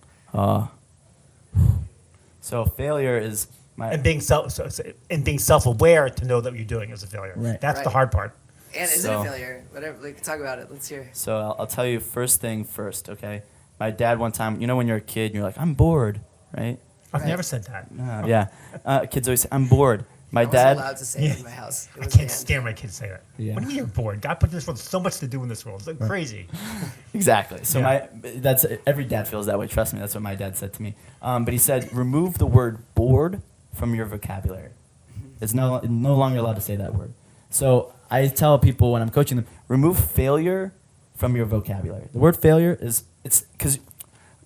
Speaker 1: So failure is
Speaker 3: and being self-aware to know that what you're doing is a failure.
Speaker 1: Right.
Speaker 3: That's the hard part.
Speaker 2: And is it a failure? Whatever. Talk about it. Let's hear.
Speaker 1: So I'll tell you first thing first, okay? My dad one time, when you're a kid, and you're like, I'm bored, right?
Speaker 3: I've never said that.
Speaker 1: Yeah. Kids always say, I'm bored. My
Speaker 2: I
Speaker 1: dad.
Speaker 2: wasn't allowed to say it in my house.
Speaker 3: I can't stand when kids say that.
Speaker 1: Yeah.
Speaker 3: What do you mean you're bored? God put in this world so much to do in this world. It's like crazy.
Speaker 1: Exactly. So that's every dad feels that way. Trust me. That's what my dad said to me. But he said, remove the word bored from your vocabulary. It's no longer allowed to say that word. So I tell people when I'm coaching them, remove failure from your vocabulary. The word failure it's because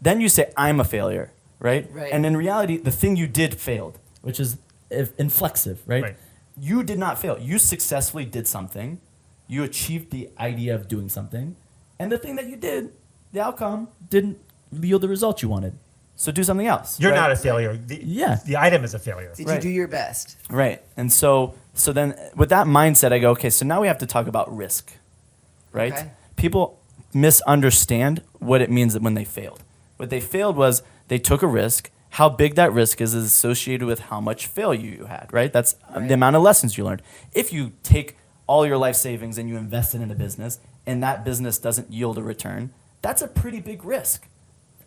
Speaker 1: then you say I'm a failure, right? And in reality, the thing you did failed, which is inflexive, right? You did not fail. You successfully did something. You achieved the idea of doing something. And the thing that you did, the outcome, didn't yield the result you wanted. So do something else.
Speaker 3: You're not a failure. The item is a failure.
Speaker 2: Did you do your best?
Speaker 1: Right. And so then with that mindset, I go, okay, so now we have to talk about risk, right? Okay. People misunderstand what it means when they failed. What they failed was they took a risk. How big that risk is associated with how much failure you had, right? That's the amount of lessons you learned. If you take all your life savings and you invest it in a business and that business doesn't yield a return, that's a pretty big risk.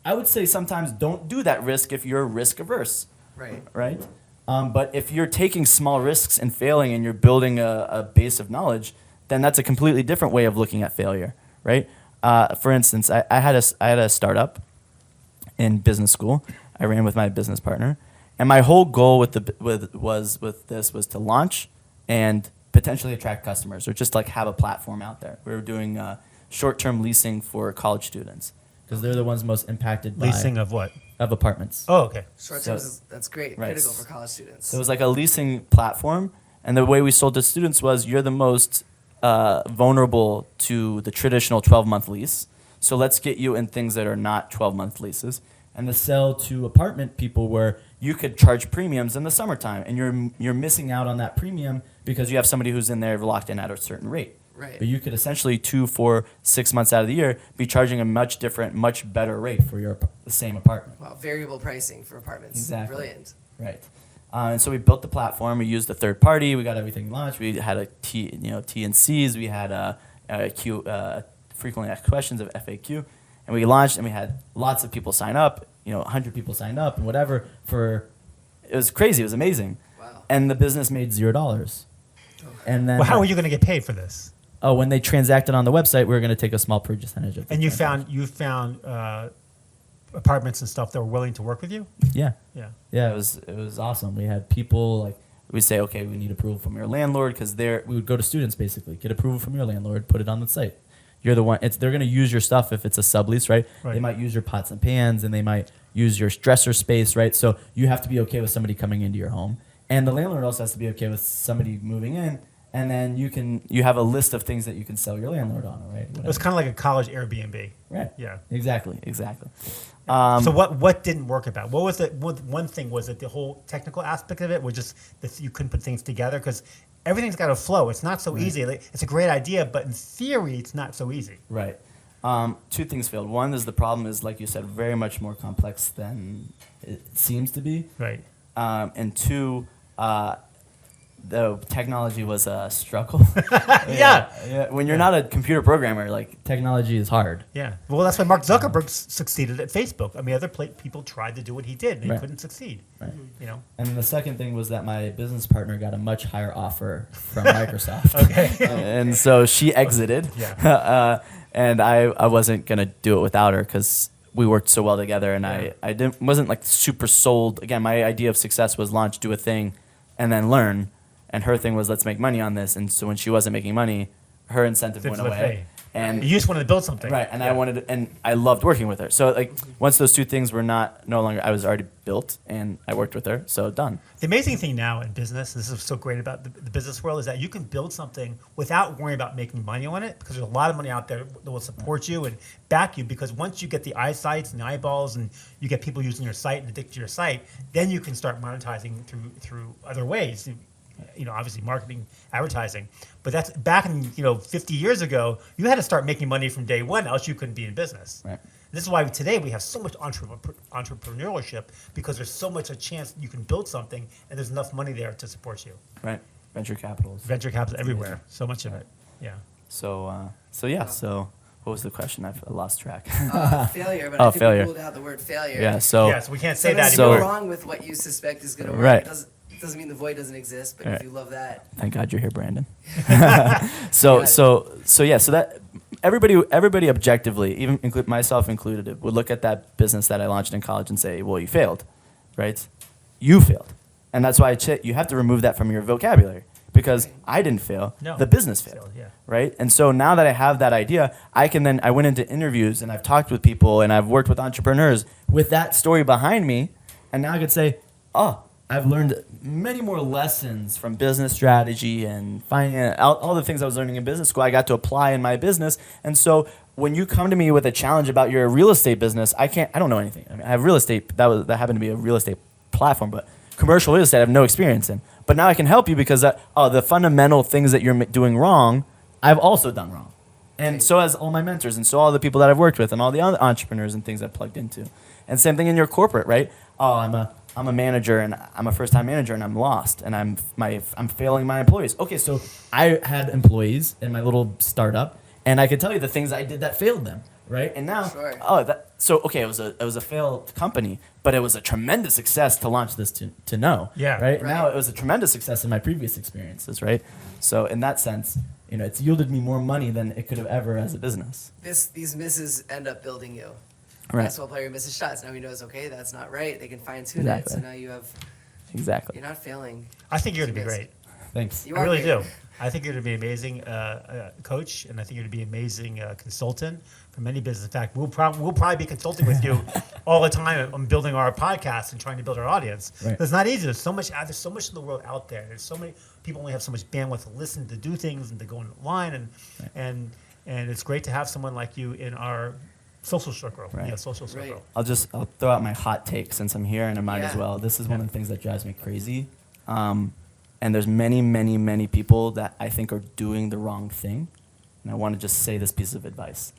Speaker 1: I would say sometimes don't do that risk if you're risk averse, right? But if you're taking small risks and failing and you're building a base of knowledge, then that's a completely different way of looking at failure, right? For instance, I had a startup in business school. I ran with my business partner, and my whole goal with this was to launch and potentially attract customers, or just like have a platform out there. We were doing short-term leasing for college students because they're the ones most impacted by
Speaker 3: leasing of what?
Speaker 1: Of apartments.
Speaker 3: Oh, okay.
Speaker 2: Short-term, that's great. Critical for college students.
Speaker 1: So it was like a leasing platform, and the way we sold to students was you're the most vulnerable to the traditional 12-month lease. So let's get you in things that are not 12-month leases. And the sell to apartment people where you could charge premiums in the summertime, and you're missing out on that premium because you have somebody who's in there locked in at a certain rate.
Speaker 2: Right.
Speaker 1: But you could essentially 2, 4, 6 months out of the year be charging a much different, much better rate for the same apartment.
Speaker 2: Wow, variable pricing for apartments.
Speaker 1: Exactly.
Speaker 2: Brilliant.
Speaker 1: Right. And so we built the platform. We used a third party. We got everything launched. We had T&Cs. We had frequently asked questions of FAQ, and we launched, and we had lots of people sign up. 100 people signed up, and whatever. It was crazy. It was amazing.
Speaker 2: Wow.
Speaker 1: And the business made $0. And then,
Speaker 3: Well, how are you going to get paid for this?
Speaker 1: oh, when they transacted on the website, we were going to take a small percentage of it.
Speaker 3: And you found apartments and stuff that were willing to work with you?
Speaker 1: Yeah.
Speaker 3: Yeah.
Speaker 1: Yeah, it was awesome. We had people like we'd say, okay, we need approval from your landlord because we would go to students basically, get approval from your landlord, put it on the site. You're the one. They're going to use your stuff if it's a sublease, right? They might use your pots and pans, and they might use your dresser space, right? So you have to be okay with somebody coming into your home, and the landlord also has to be okay with somebody moving in. And then you have a list of things that you can sell your landlord on, right?
Speaker 3: It was kind of like a college Airbnb.
Speaker 1: Right.
Speaker 3: Yeah.
Speaker 1: Exactly.
Speaker 3: So what didn't work about it? What was one thing? Was it the whole technical aspect of it? Was just that you couldn't put things together? Because everything's got to flow. It's not so easy. Like, it's a great idea, but in theory, it's not so easy.
Speaker 1: Right. Two things failed. One is the problem is, like you said, very much more complex than it seems to be.
Speaker 3: Right.
Speaker 1: And two, the technology was a struggle.
Speaker 3: Yeah.
Speaker 1: When you're not a computer programmer, like technology is hard.
Speaker 3: Yeah. Well, that's why Mark Zuckerberg succeeded at Facebook. I mean, other people tried to do what he did, and he couldn't succeed.
Speaker 1: Right.
Speaker 3: You know.
Speaker 1: And the second thing was that my business partner got a much higher offer from Microsoft.
Speaker 3: Okay.
Speaker 1: And so she exited.
Speaker 3: Yeah.
Speaker 1: And I wasn't gonna do it without her because we worked so well together, and I wasn't like super sold. Again, my idea of success was launch, do a thing, and then learn. And her thing was, let's make money on this. And so when she wasn't making money, her incentive went away. And
Speaker 3: you just wanted to build something.
Speaker 1: right, and I loved working with her. So like once those two things were no longer, I was already built, and I worked with her. So done.
Speaker 3: The amazing thing now in business, this is so great about the business world, is that you can build something without worrying about making money on it, because there's a lot of money out there that will support you and back you. Because once you get the eyesights and the eyeballs, and you get people using your site and addicted to your site, then you can start monetizing through other ways. Obviously marketing, advertising, but that's back in 50 years ago. You had to start making money from day one, else you couldn't be in business.
Speaker 1: Right.
Speaker 3: This is why today we have so much entrepreneurship, because there's so much a chance you can build something, and there's enough money there to support you.
Speaker 1: Right. Venture capital
Speaker 3: everywhere, so much of it. Yeah.
Speaker 1: So what was the question? I lost track.
Speaker 2: Failure, but I think
Speaker 1: failure.
Speaker 2: we ruled out the word failure.
Speaker 1: Yeah. So
Speaker 3: we can't say
Speaker 2: So
Speaker 3: that
Speaker 2: there's
Speaker 3: anymore.
Speaker 2: no wrong with what you suspect is going to work.
Speaker 1: Right.
Speaker 2: It doesn't mean the void doesn't exist, but
Speaker 1: Right.
Speaker 2: if you love that,
Speaker 1: thank God you're here, Brandon. So that everybody objectively, even myself included, would look at that business that I launched in college and say, well, you failed, right? You failed. And that's why you have to remove that from your vocabulary, because I didn't fail.
Speaker 3: No.
Speaker 1: The business failed.
Speaker 3: Yeah.
Speaker 1: Right? And so now that I have that idea, I went into interviews, and I've talked with people, and I've worked with entrepreneurs with that story behind me, and now I could say, oh, I've learned many more lessons from business strategy and finance, all the things I was learning in business school, I got to apply in my business. And so when you come to me with a challenge about your real estate business, I don't know anything. I mean, I have real estate, that happened to be a real estate platform, but commercial real estate I have no experience in. But now I can help you because the fundamental things that you're doing wrong, I've also done wrong. And so has all my mentors, and so all the people that I've worked with, and all the other entrepreneurs and things I've plugged into. And same thing in your corporate, right? Oh, I'm a manager, and I'm a first-time manager, and I'm lost, and I'm failing my employees. Okay, so I had employees in my little startup, and I could tell you the things I did that failed them, right? And now, it was a failed company, but it was a tremendous success to launch this to know,
Speaker 3: Yeah,
Speaker 1: right? Now it was a tremendous success in my previous experiences, right? So in that sense, it's yielded me more money than it could have ever as a business.
Speaker 2: these misses end up building you.
Speaker 1: Right.
Speaker 2: Basketball player misses shots. Now he knows, okay, that's not right. They can fine tune
Speaker 1: Exactly.
Speaker 2: it. So now you have,
Speaker 1: Exactly.
Speaker 2: you're not failing.
Speaker 3: I think you're going to be great.
Speaker 1: Thanks.
Speaker 2: You
Speaker 3: I
Speaker 2: are
Speaker 3: really
Speaker 2: great.
Speaker 3: do. I think you're going to be an amazing coach, and I think you're going to be an amazing consultant for many businesses. In fact, we'll probably be consulting with you all the time on building our podcast and trying to build our audience.
Speaker 1: Right.
Speaker 3: It's not easy. There's so much in the world out there. There's so many people only have so much bandwidth to listen, to do things, and to go online, and it's great to have someone like you in our social circle.
Speaker 1: Right.
Speaker 3: Yeah, social circle.
Speaker 2: Right.
Speaker 1: I'll throw out my hot take since I'm here, and I might as
Speaker 2: Yeah.
Speaker 1: well. This is one of the things that drives me crazy. And there's many, many, many people that I think are doing the wrong thing. And I want to just say this piece of advice.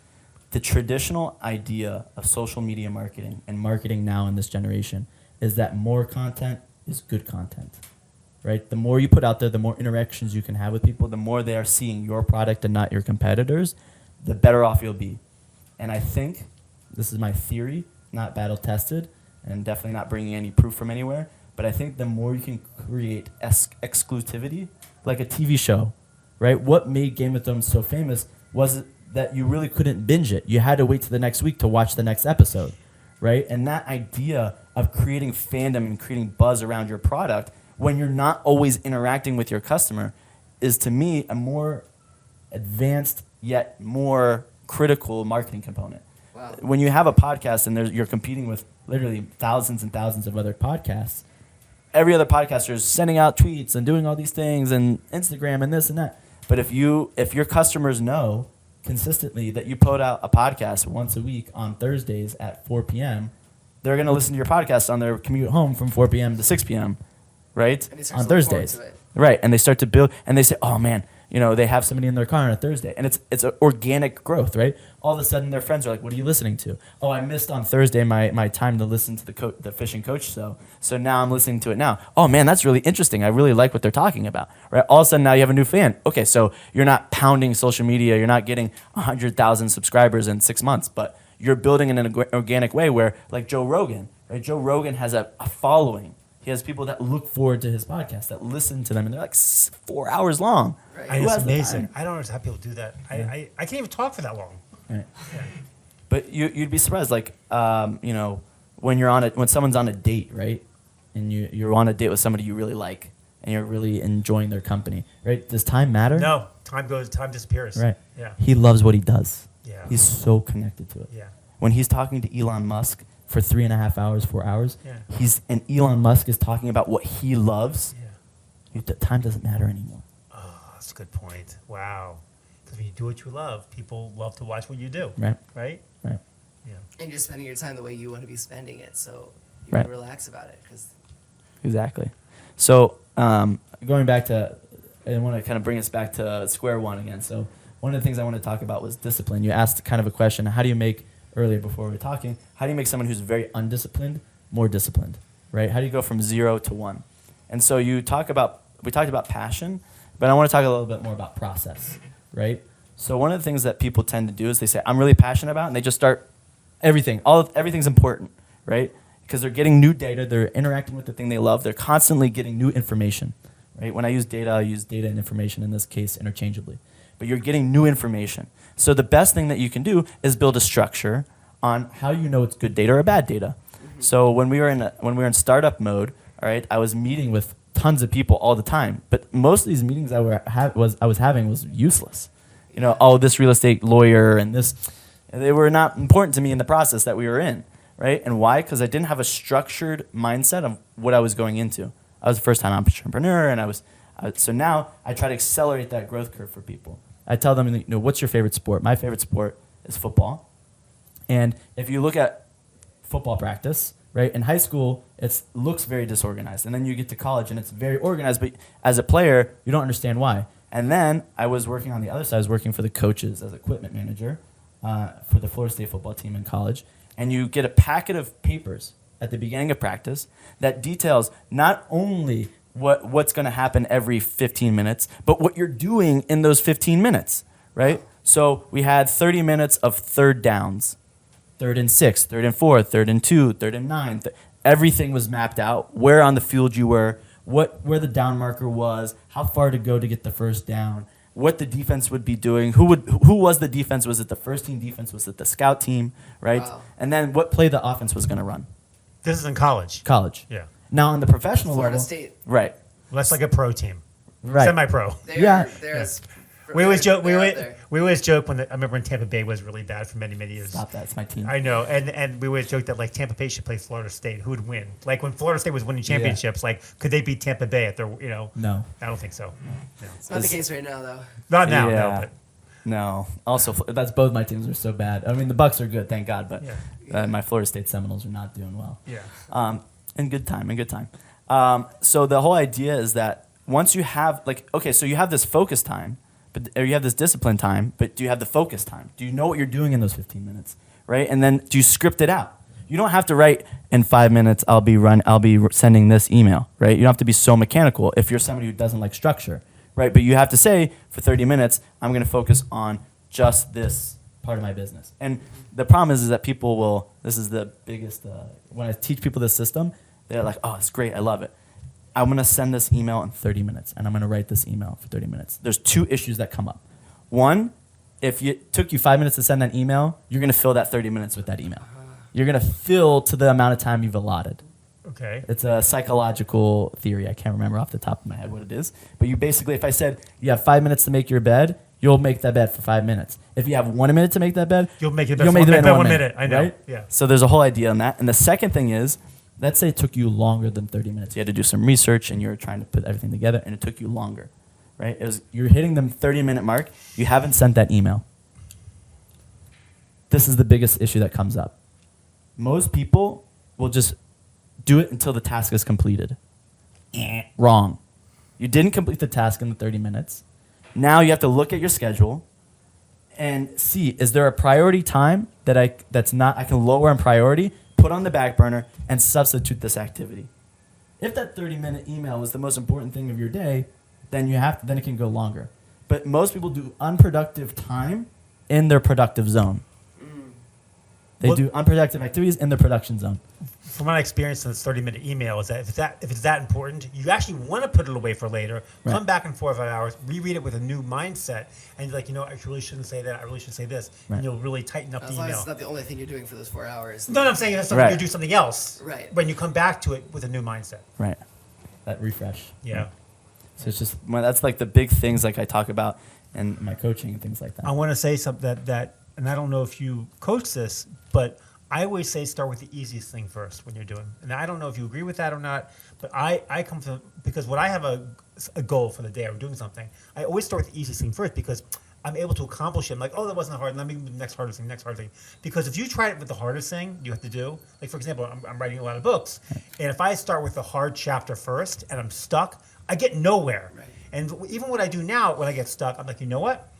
Speaker 1: The traditional idea of social media marketing and marketing now in this generation is that more content is good content. right? The more you put out there, the more interactions you can have with people, the more they are seeing your product and not your competitors, the better off you'll be. And I think, this is my theory, not battle tested, and definitely not bringing any proof from anywhere, but I think the more you can create exclusivity, like a TV show, right? What made Game of Thrones so famous was that you really couldn't binge it. You had to wait to the next week to watch the next episode, right? And that idea of creating fandom and creating buzz around your product when you're not always interacting with your customer is, to me, a more advanced yet more critical marketing component.
Speaker 2: Wow.
Speaker 1: When you have a podcast and you're competing with literally thousands and thousands of other podcasts, every other podcaster is sending out tweets and doing all these things and Instagram and this and that. But if your customers know consistently that you put out a podcast once a week on Thursdays at 4 p.m., they're going to listen to your podcast on their commute home from 4 p.m. to 6 p.m., right?
Speaker 2: And they start
Speaker 1: On
Speaker 2: to look forward
Speaker 1: Thursdays.
Speaker 2: to it.
Speaker 1: Right. And they start to build, and they say, oh man, they have somebody in their car on a Thursday. And it's an organic growth, right? All of a sudden their friends are like, what are you listening to? Oh, I missed on Thursday my time to listen to the Fishing Coach show. So now I'm listening to it now. Oh man, that's really interesting. I really like what they're talking about, right? All of a sudden now you have a new fan. Okay, so you're not pounding social media. You're not getting 100,000 subscribers in 6 months, but you're building in an organic way where, like Joe Rogan, right? Joe Rogan has a following. He has people that look forward to his podcast, that listen to them, and they're like 4 hours long.
Speaker 2: Right.
Speaker 3: It's
Speaker 1: has the
Speaker 3: amazing.
Speaker 1: time?
Speaker 3: I don't understand how people do that. I can't even talk for that long.
Speaker 1: Right.
Speaker 3: Yeah.
Speaker 1: But you'd be surprised, like when someone's on a date, right, and you're on a date with somebody you really like, and you're really enjoying their company, right? Does time matter?
Speaker 3: No, time disappears.
Speaker 1: Right.
Speaker 3: Yeah.
Speaker 1: He loves what he does.
Speaker 3: Yeah.
Speaker 1: He's so connected to it.
Speaker 3: Yeah.
Speaker 1: When he's talking to Elon Musk for 3.5 hours, 4 hours,
Speaker 3: Yeah.
Speaker 1: and Elon Musk is talking about what he loves.
Speaker 3: Yeah.
Speaker 1: Time doesn't matter anymore.
Speaker 3: Oh, that's a good point. Wow. Because when you do what you love, people love to watch what you do.
Speaker 1: Right.
Speaker 3: Right?
Speaker 1: Right.
Speaker 3: Yeah.
Speaker 2: And you're spending your time the way you want to be spending it, so you
Speaker 1: Right.
Speaker 2: can relax about it. Because
Speaker 1: Exactly. So going back to, I want to kind of bring us back to square one again. So one of the things I want to talk about was discipline. You asked kind of a question, how do you make, earlier before we were talking, how do you make someone who's very undisciplined more disciplined, right? How do you go from 0 to 1? And so we talked about passion, but I want to talk a little bit more about process, right? So one of the things that people tend to do is they say, I'm really passionate about it, and they just start everything's important, right? Because they're getting new data, they're interacting with the thing they love, they're constantly getting new information, right? When I use data, I use data and information in this case interchangeably. But you're getting new information. So the best thing that you can do is build a structure on how you know it's good data or bad data. So when we were in startup mode, all right, I was meeting with tons of people all the time, but most of these meetings I was having was useless. This real estate lawyer and this, they were not important to me in the process that we were in, right? And why? Because I didn't have a structured mindset of what I was going into. I was a first-time entrepreneur, and so now I try to accelerate that growth curve for people. I tell them, what's your favorite sport? My favorite sport is football. And if you look at football practice, right, in high school, it looks very disorganized. And then you get to college, and it's very organized. But as a player, you don't understand why. And then I was working on the other side. I was working for the coaches as equipment manager for the Florida State football team in college. And you get a packet of papers at the beginning of practice that details not only what's going to happen every 15 minutes, but what you're doing in those 15 minutes, right? So we had 30 minutes of third downs, 3rd and 6, 3rd and 4, 3rd and 2, 3rd and 9. Everything was mapped out, where on the field you were, where the down marker was, how far to go to get the first down, what the defense would be doing, who was the defense, was it the first team defense, was it the scout team, right?
Speaker 2: Wow.
Speaker 1: And then what play the offense was going to run.
Speaker 3: This is in college.
Speaker 1: College.
Speaker 3: Yeah.
Speaker 1: Now on the professional
Speaker 2: Florida
Speaker 1: level,
Speaker 2: State.
Speaker 1: right.
Speaker 3: Well, that's like a pro team.
Speaker 1: Right.
Speaker 3: Semi-pro.
Speaker 2: They're
Speaker 1: Yeah.
Speaker 2: as
Speaker 3: We always joke.
Speaker 2: they're out there.
Speaker 3: We always joke I remember when Tampa Bay was really bad for many years.
Speaker 1: Stop that. It's my team.
Speaker 3: I know, and we always joke that like Tampa Bay should play Florida State. Who would win? Like when Florida State was winning championships, like could they beat Tampa Bay at their?
Speaker 1: No.
Speaker 3: I don't think so. No.
Speaker 2: It's not the case right now, though.
Speaker 3: Not now.
Speaker 1: Yeah.
Speaker 3: No, but
Speaker 1: No. Also, that's both my teams are so bad. I mean, the Bucks are good, thank God, but my Florida State Seminoles are not doing well.
Speaker 3: yeah.
Speaker 1: In good time. So the whole idea is that once you have, so you have this focus time, or you have this discipline time, but do you have the focus time? Do you know what you're doing in those 15 minutes, right? And then do you script it out? You don't have to write in 5 minutes. I'll be sending this email, right? You don't have to be so mechanical if you're somebody who doesn't like structure, right? But you have to say for 30 minutes, I'm going to focus on just this part of my business. And the problem is that people will. This is the biggest. When I teach people this system, they're like, "Oh, it's great. I love it. I'm going to send this email in 30 minutes, and I'm going to write this email for 30 minutes." There's 2 issues that come up. One, if it took you 5 minutes to send that email, you're going to fill that 30 minutes with that email. You're going to fill to the amount of time you've allotted.
Speaker 3: Okay.
Speaker 1: It's a psychological theory. I can't remember off the top of my head what it is. But you basically, if I said you have 5 minutes to make your bed, you'll make that bed for 5 minutes. If you have 1 minute to make that bed,
Speaker 3: You'll make it
Speaker 1: you'll make the bed in 1 minute.
Speaker 3: I know.
Speaker 1: Right?
Speaker 3: Yeah.
Speaker 1: So there's a whole idea on that. And the second thing is, let's say it took you longer than 30 minutes. You had to do some research and you were trying to put everything together and it took you longer. Right? You're hitting the 30-minute mark. You haven't sent that email. This is the biggest issue that comes up. Most people will just do it until the task is completed. Wrong. You didn't complete the task in the 30 minutes. Now you have to look at your schedule and see, is there a priority time that I can lower in priority, put on the back burner, and substitute this activity. If that 30-minute email was the most important thing of your day, then it can go longer. But most people do unproductive time in their productive zone. They do unproductive activities in the production zone.
Speaker 3: From my experience in this 30-minute email is that if it's that important, you actually want to put it away for later,
Speaker 1: Right.
Speaker 3: come back in 4 or 5 hours, reread it with a new mindset, and you're like, I really shouldn't say that, I really should say this,
Speaker 1: Right.
Speaker 3: and you'll really tighten up
Speaker 2: As
Speaker 3: the
Speaker 2: long as
Speaker 3: email.
Speaker 2: it's not the only thing you're doing for those 4 hours.
Speaker 3: No, I'm saying that's something
Speaker 1: Right.
Speaker 3: you do something else.
Speaker 2: Right.
Speaker 3: When you come back to it with a new mindset.
Speaker 1: Right. That refresh.
Speaker 3: Yeah.
Speaker 1: So it's just, that's like the big things like I talk about in my coaching and things like that.
Speaker 3: I want to say something that, and I don't know if you coach this, but I always say start with the easiest thing first when you're doing. And I don't know if you agree with that or not, but I come from, because when I have a goal for the day or doing something, I always start with the easiest thing first because I'm able to accomplish it. I'm like, oh, that wasn't hard. Let me do the next hardest thing. Because if you try it with the hardest thing you have to do, like for example, I'm writing a lot of books, and if I start with the hard chapter first and I'm stuck, I get nowhere.
Speaker 2: Right.
Speaker 3: And even what I do now, when I get stuck, I'm like, you know what?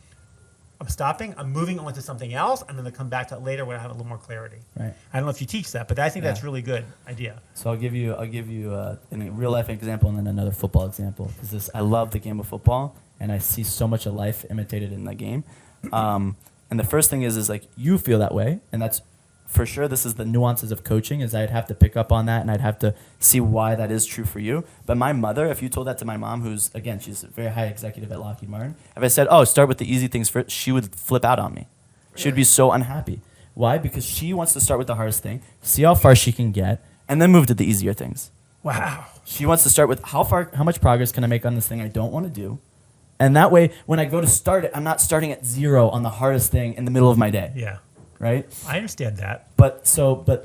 Speaker 3: I'm stopping. I'm moving on to something else. I'm going to come back to it later when I have a little more clarity.
Speaker 1: Right.
Speaker 3: I don't know if you teach that, but I think that's
Speaker 1: Yeah.
Speaker 3: really good idea.
Speaker 1: So I'll give you a real life example and then another football example because I love the game of football and I see so much of life imitated in the game. And the first thing is like you feel that way, and that's for sure. This is the nuances of coaching. Is I'd have to pick up on that and I'd have to see why that is true for you. But my mother, if you told that to my mom, who's again she's a very high executive at Lockheed Martin, if I said, "Oh, start with the easy things first," she would flip out on me. She would be so unhappy. Why? Because she wants to start with the hardest thing, see how far she can get, and then move to the easier things.
Speaker 3: Wow.
Speaker 1: She wants to start with how much progress can I make on this thing I don't want to do, and that way when I go to start it, I'm not starting at 0 on the hardest thing in the middle of my day.
Speaker 3: Yeah.
Speaker 1: Right?
Speaker 3: I understand that.
Speaker 1: But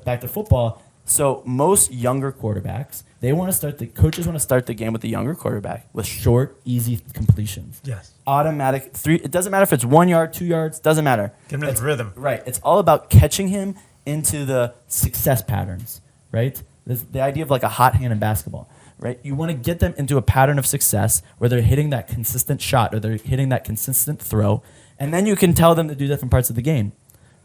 Speaker 1: back to football. So most younger quarterbacks, coaches want to start the game with the younger quarterback with short, easy completions.
Speaker 3: Yes.
Speaker 1: Automatic 3. It doesn't matter if it's 1 yard, 2 yards. Doesn't matter.
Speaker 3: Give him his rhythm.
Speaker 1: Right. It's all about catching him into the success patterns. Right. The idea of like a hot hand in basketball. Right. You want to get them into a pattern of success where they're hitting that consistent shot or they're hitting that consistent throw, and then you can tell them to do different parts of the game.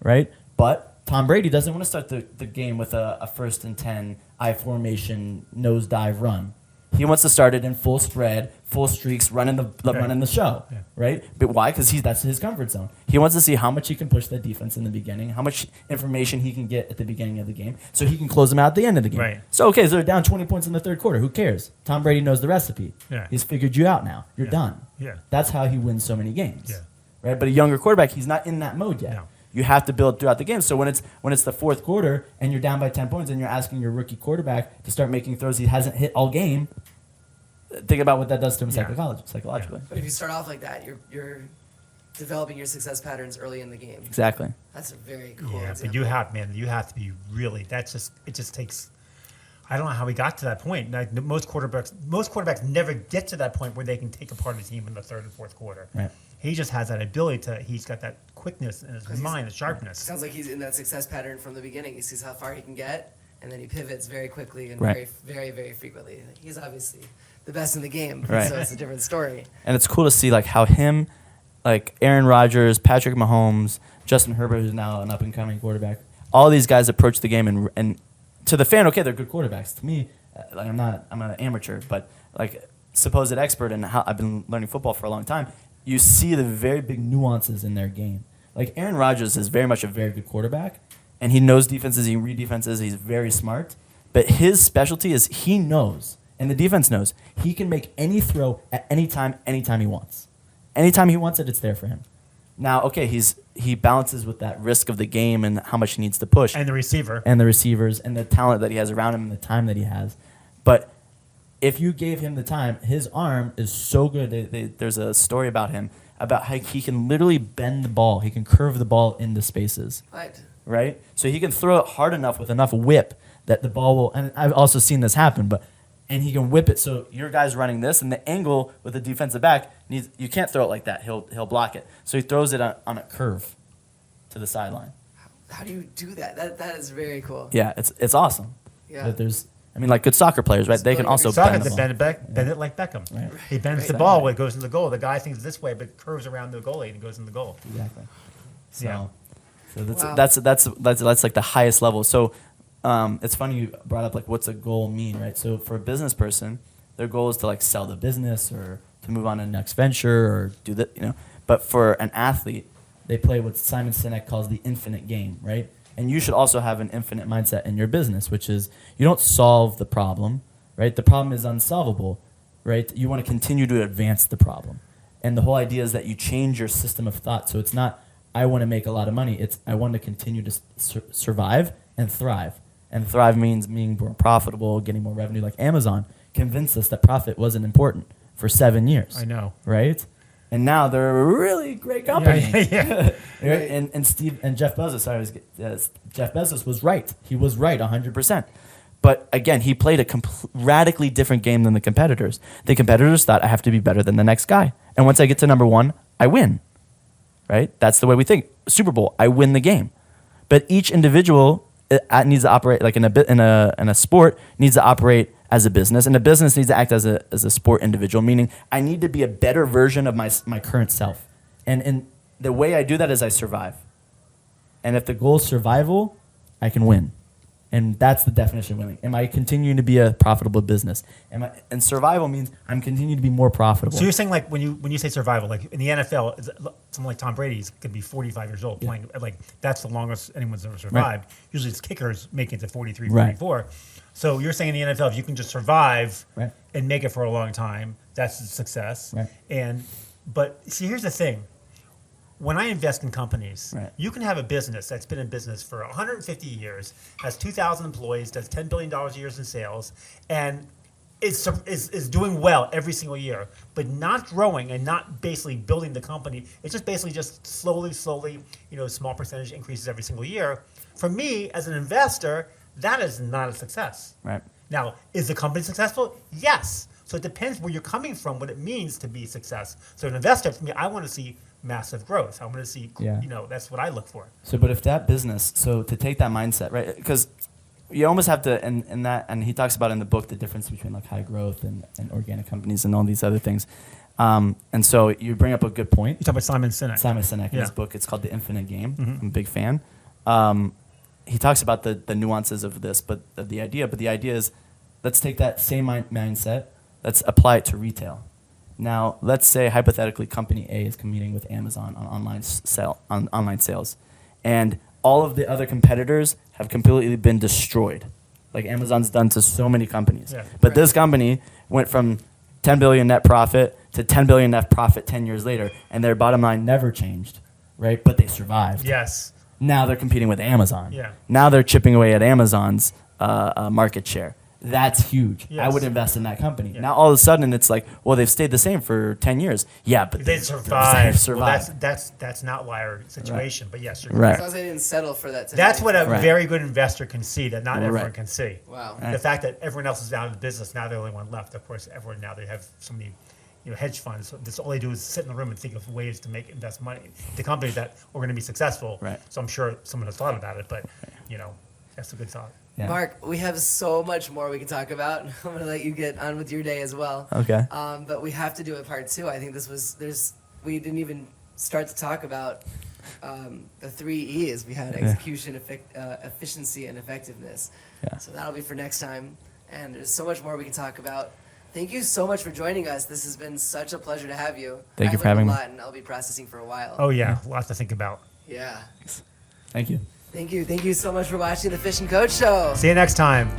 Speaker 1: Right? But Tom Brady doesn't want to start the game with a 1st and 10 I formation nose dive run. He wants to start it in full spread, full streaks, running the show.
Speaker 3: Yeah.
Speaker 1: Right? But why? Because that's his comfort zone. He wants to see how much he can push the defense in the beginning, how much information he can get at the beginning of the game, so he can close them out at the end of the game.
Speaker 3: Right.
Speaker 1: So so they're down 20 points in the third quarter. Who cares? Tom Brady knows the recipe.
Speaker 3: Yeah.
Speaker 1: He's figured you out now. You're done.
Speaker 3: Yeah.
Speaker 1: That's how he wins so many games.
Speaker 3: Yeah.
Speaker 1: Right? But a younger quarterback, he's not in that mode yet.
Speaker 3: No.
Speaker 1: You have to build throughout the game. So when it's the fourth quarter and you're down by 10 points and you're asking your rookie quarterback to start making throws he hasn't hit all game, think about what that does to him psychologically.
Speaker 2: But if you start off like that, you're developing your success patterns early in the game.
Speaker 1: Exactly.
Speaker 2: That's a very cool
Speaker 3: Yeah,
Speaker 2: example.
Speaker 3: but you have to be really. It just takes. I don't know how we got to that point. Like, most quarterbacks never get to that point where they can take apart a team in the third and fourth quarter.
Speaker 1: Right.
Speaker 3: He just has that ability he's got that quickness in his mind, the sharpness.
Speaker 2: Sounds like he's in that success pattern from the beginning. He sees how far he can get, and then he pivots very quickly and
Speaker 1: Right.
Speaker 2: very, very, very frequently. He's obviously the best in the game,
Speaker 1: Right.
Speaker 2: so it's a different story.
Speaker 1: And it's cool to see like how him, like Aaron Rodgers, Patrick Mahomes, Justin Herbert, who's now an up and coming quarterback, all these guys approach the game, and to the fan, okay, they're good quarterbacks. To me, like I'm an amateur, but like supposed expert, and how I've been learning football for a long time. You see the very big nuances in their game. Like Aaron Rodgers is very much a very good quarterback, and he knows defenses, he read defenses, he's very smart. But his specialty is he knows, and the defense knows, he can make any throw at any time he wants. Anytime he wants it, it's there for him. Now, okay, he balances with that risk of the game and how much he needs to push.
Speaker 3: And the receiver.
Speaker 1: And the receivers and the talent that he has around him and the time that he has. But if you gave him the time, his arm is so good. There's a story about him, about how he can literally bend the ball. He can curve the ball into spaces. Right? So he can throw it hard enough with enough whip that the ball will, and I've also seen this happen, and he can whip it so your guy's running this, and the angle with the defensive back, you can't throw it like that. He'll block it. So he throws it on a curve to the sideline.
Speaker 2: How do you do that? That is very cool.
Speaker 1: Yeah, it's awesome.
Speaker 2: Yeah.
Speaker 1: But like good soccer players, right? They can also bend the ball.
Speaker 3: Bend it like Beckham.
Speaker 1: Right.
Speaker 3: He bends the ball when it goes into the goal. The guy thinks this way, but it curves around the goalie and goes in the goal.
Speaker 1: Exactly. So,
Speaker 3: Yeah.
Speaker 1: so that's like the highest level. So it's funny you brought up like what's a goal mean, right? So for a business person, their goal is to like sell the business or to move on to the next venture or do that, But for an athlete, they play what Simon Sinek calls the infinite game, right? And you should also have an infinite mindset in your business, which is you don't solve the problem, right? The problem is unsolvable, right? You want to continue to advance the problem. And the whole idea is that you change your system of thought. So it's not, I want to make a lot of money. It's, I want to continue to survive and thrive. And thrive means being more profitable, getting more revenue. Like Amazon convinced us that profit wasn't important for 7 years.
Speaker 3: I know.
Speaker 1: Right? And now they're a really great company.
Speaker 3: Yeah.
Speaker 1: Right? And Jeff Bezos, Jeff Bezos was right. He was right 100%. But again, he played a radically different game than the competitors. The competitors thought I have to be better than the next guy. And once I get to number one, I win. Right? That's the way we think. Super Bowl, I win the game. But each individual needs to operate like in a sport needs to operate as a business, and a business needs to act as a sport individual. Meaning, I need to be a better version of my current self. And the way I do that is I survive. And if the goal is survival, I can win. And that's the definition of winning. Am I continuing to be a profitable business? And survival means I'm continuing to be more profitable.
Speaker 3: So you're saying like when you say survival, like in the NFL, someone like Tom Brady's could be 45 years old playing, like that's the longest anyone's ever survived. Right. Usually it's kickers making it to 43, 44. Right. So you're saying in the NFL, if you can just survive and make it for a long time, that's a success. Right. But see, here's the thing. When I invest in companies, you can have a business that's been in business for 150 years, has 2,000 employees, does $10 billion a year in sales, and is doing well every single year, but not growing and not basically building the company. It's just basically just slowly, small percentage increases every single year. For me, as an investor, that is not a success. Right. Now, is the company successful? Yes. So it depends where you're coming from, what it means to be success. So an investor, for me, I want to see massive growth. I want to see, that's what I look for.
Speaker 1: So, but if that business, so to take that mindset, right? Because you almost have to, and he talks about in the book the difference between like high growth and organic companies and all these other things. And so you bring up a good point.
Speaker 3: You talk about Simon Sinek.
Speaker 1: Simon Sinek in his book. It's called The Infinite Game. I'm a big fan. He talks about the nuances of this, but the idea is, let's take that same mindset, let's apply it to retail. Now, let's say hypothetically, company A is competing with Amazon on online sales, and all of the other competitors have completely been destroyed, like Amazon's done to so many companies. Yeah. But this company went from 10 billion net profit to 10 billion net profit 10 years later, and their bottom line never changed, right? But they survived.
Speaker 3: Yes.
Speaker 1: Now they're competing with Amazon.
Speaker 3: Yeah.
Speaker 1: Now they're chipping away at Amazon's market share. That's huge.
Speaker 3: Yes.
Speaker 1: I would invest in that company. Yeah. Now all of a sudden it's like, well, they've stayed the same for 10 years. Yeah, but
Speaker 3: they survived.
Speaker 1: Well,
Speaker 3: that's an outlier situation. But yes, you're
Speaker 2: right. Sounds like they didn't settle for that.
Speaker 3: That's what a very good investor can see that not everyone can see.
Speaker 2: Wow.
Speaker 3: The fact that everyone else is out of the business, now they're the only one left. Of course, everyone now they have so many hedge funds. That's all they do is sit in the room and think of ways to invest money. The companies that are going to be successful. Right. So I'm sure someone has thought about it, but that's a good thought.
Speaker 2: Yeah. Marc, we have so much more we can talk about. I'm going to let you get on with your day as well.
Speaker 1: Okay.
Speaker 2: But we have to do a part two. I think we didn't even start to talk about the 3 E's. We had execution, efficiency, and effectiveness.
Speaker 1: Yeah.
Speaker 2: So that'll be for next time. And there's so much more we can talk about. Thank you so much for joining us. This has been such a pleasure to have you.
Speaker 1: Thank you for having me.
Speaker 2: I learned a lot, and I'll be processing for a while.
Speaker 3: Oh yeah, lots to think about.
Speaker 2: Yeah.
Speaker 1: Thank you.
Speaker 2: Thank you. Thank you so much for watching the Fish and Coach Show.
Speaker 3: See you next time.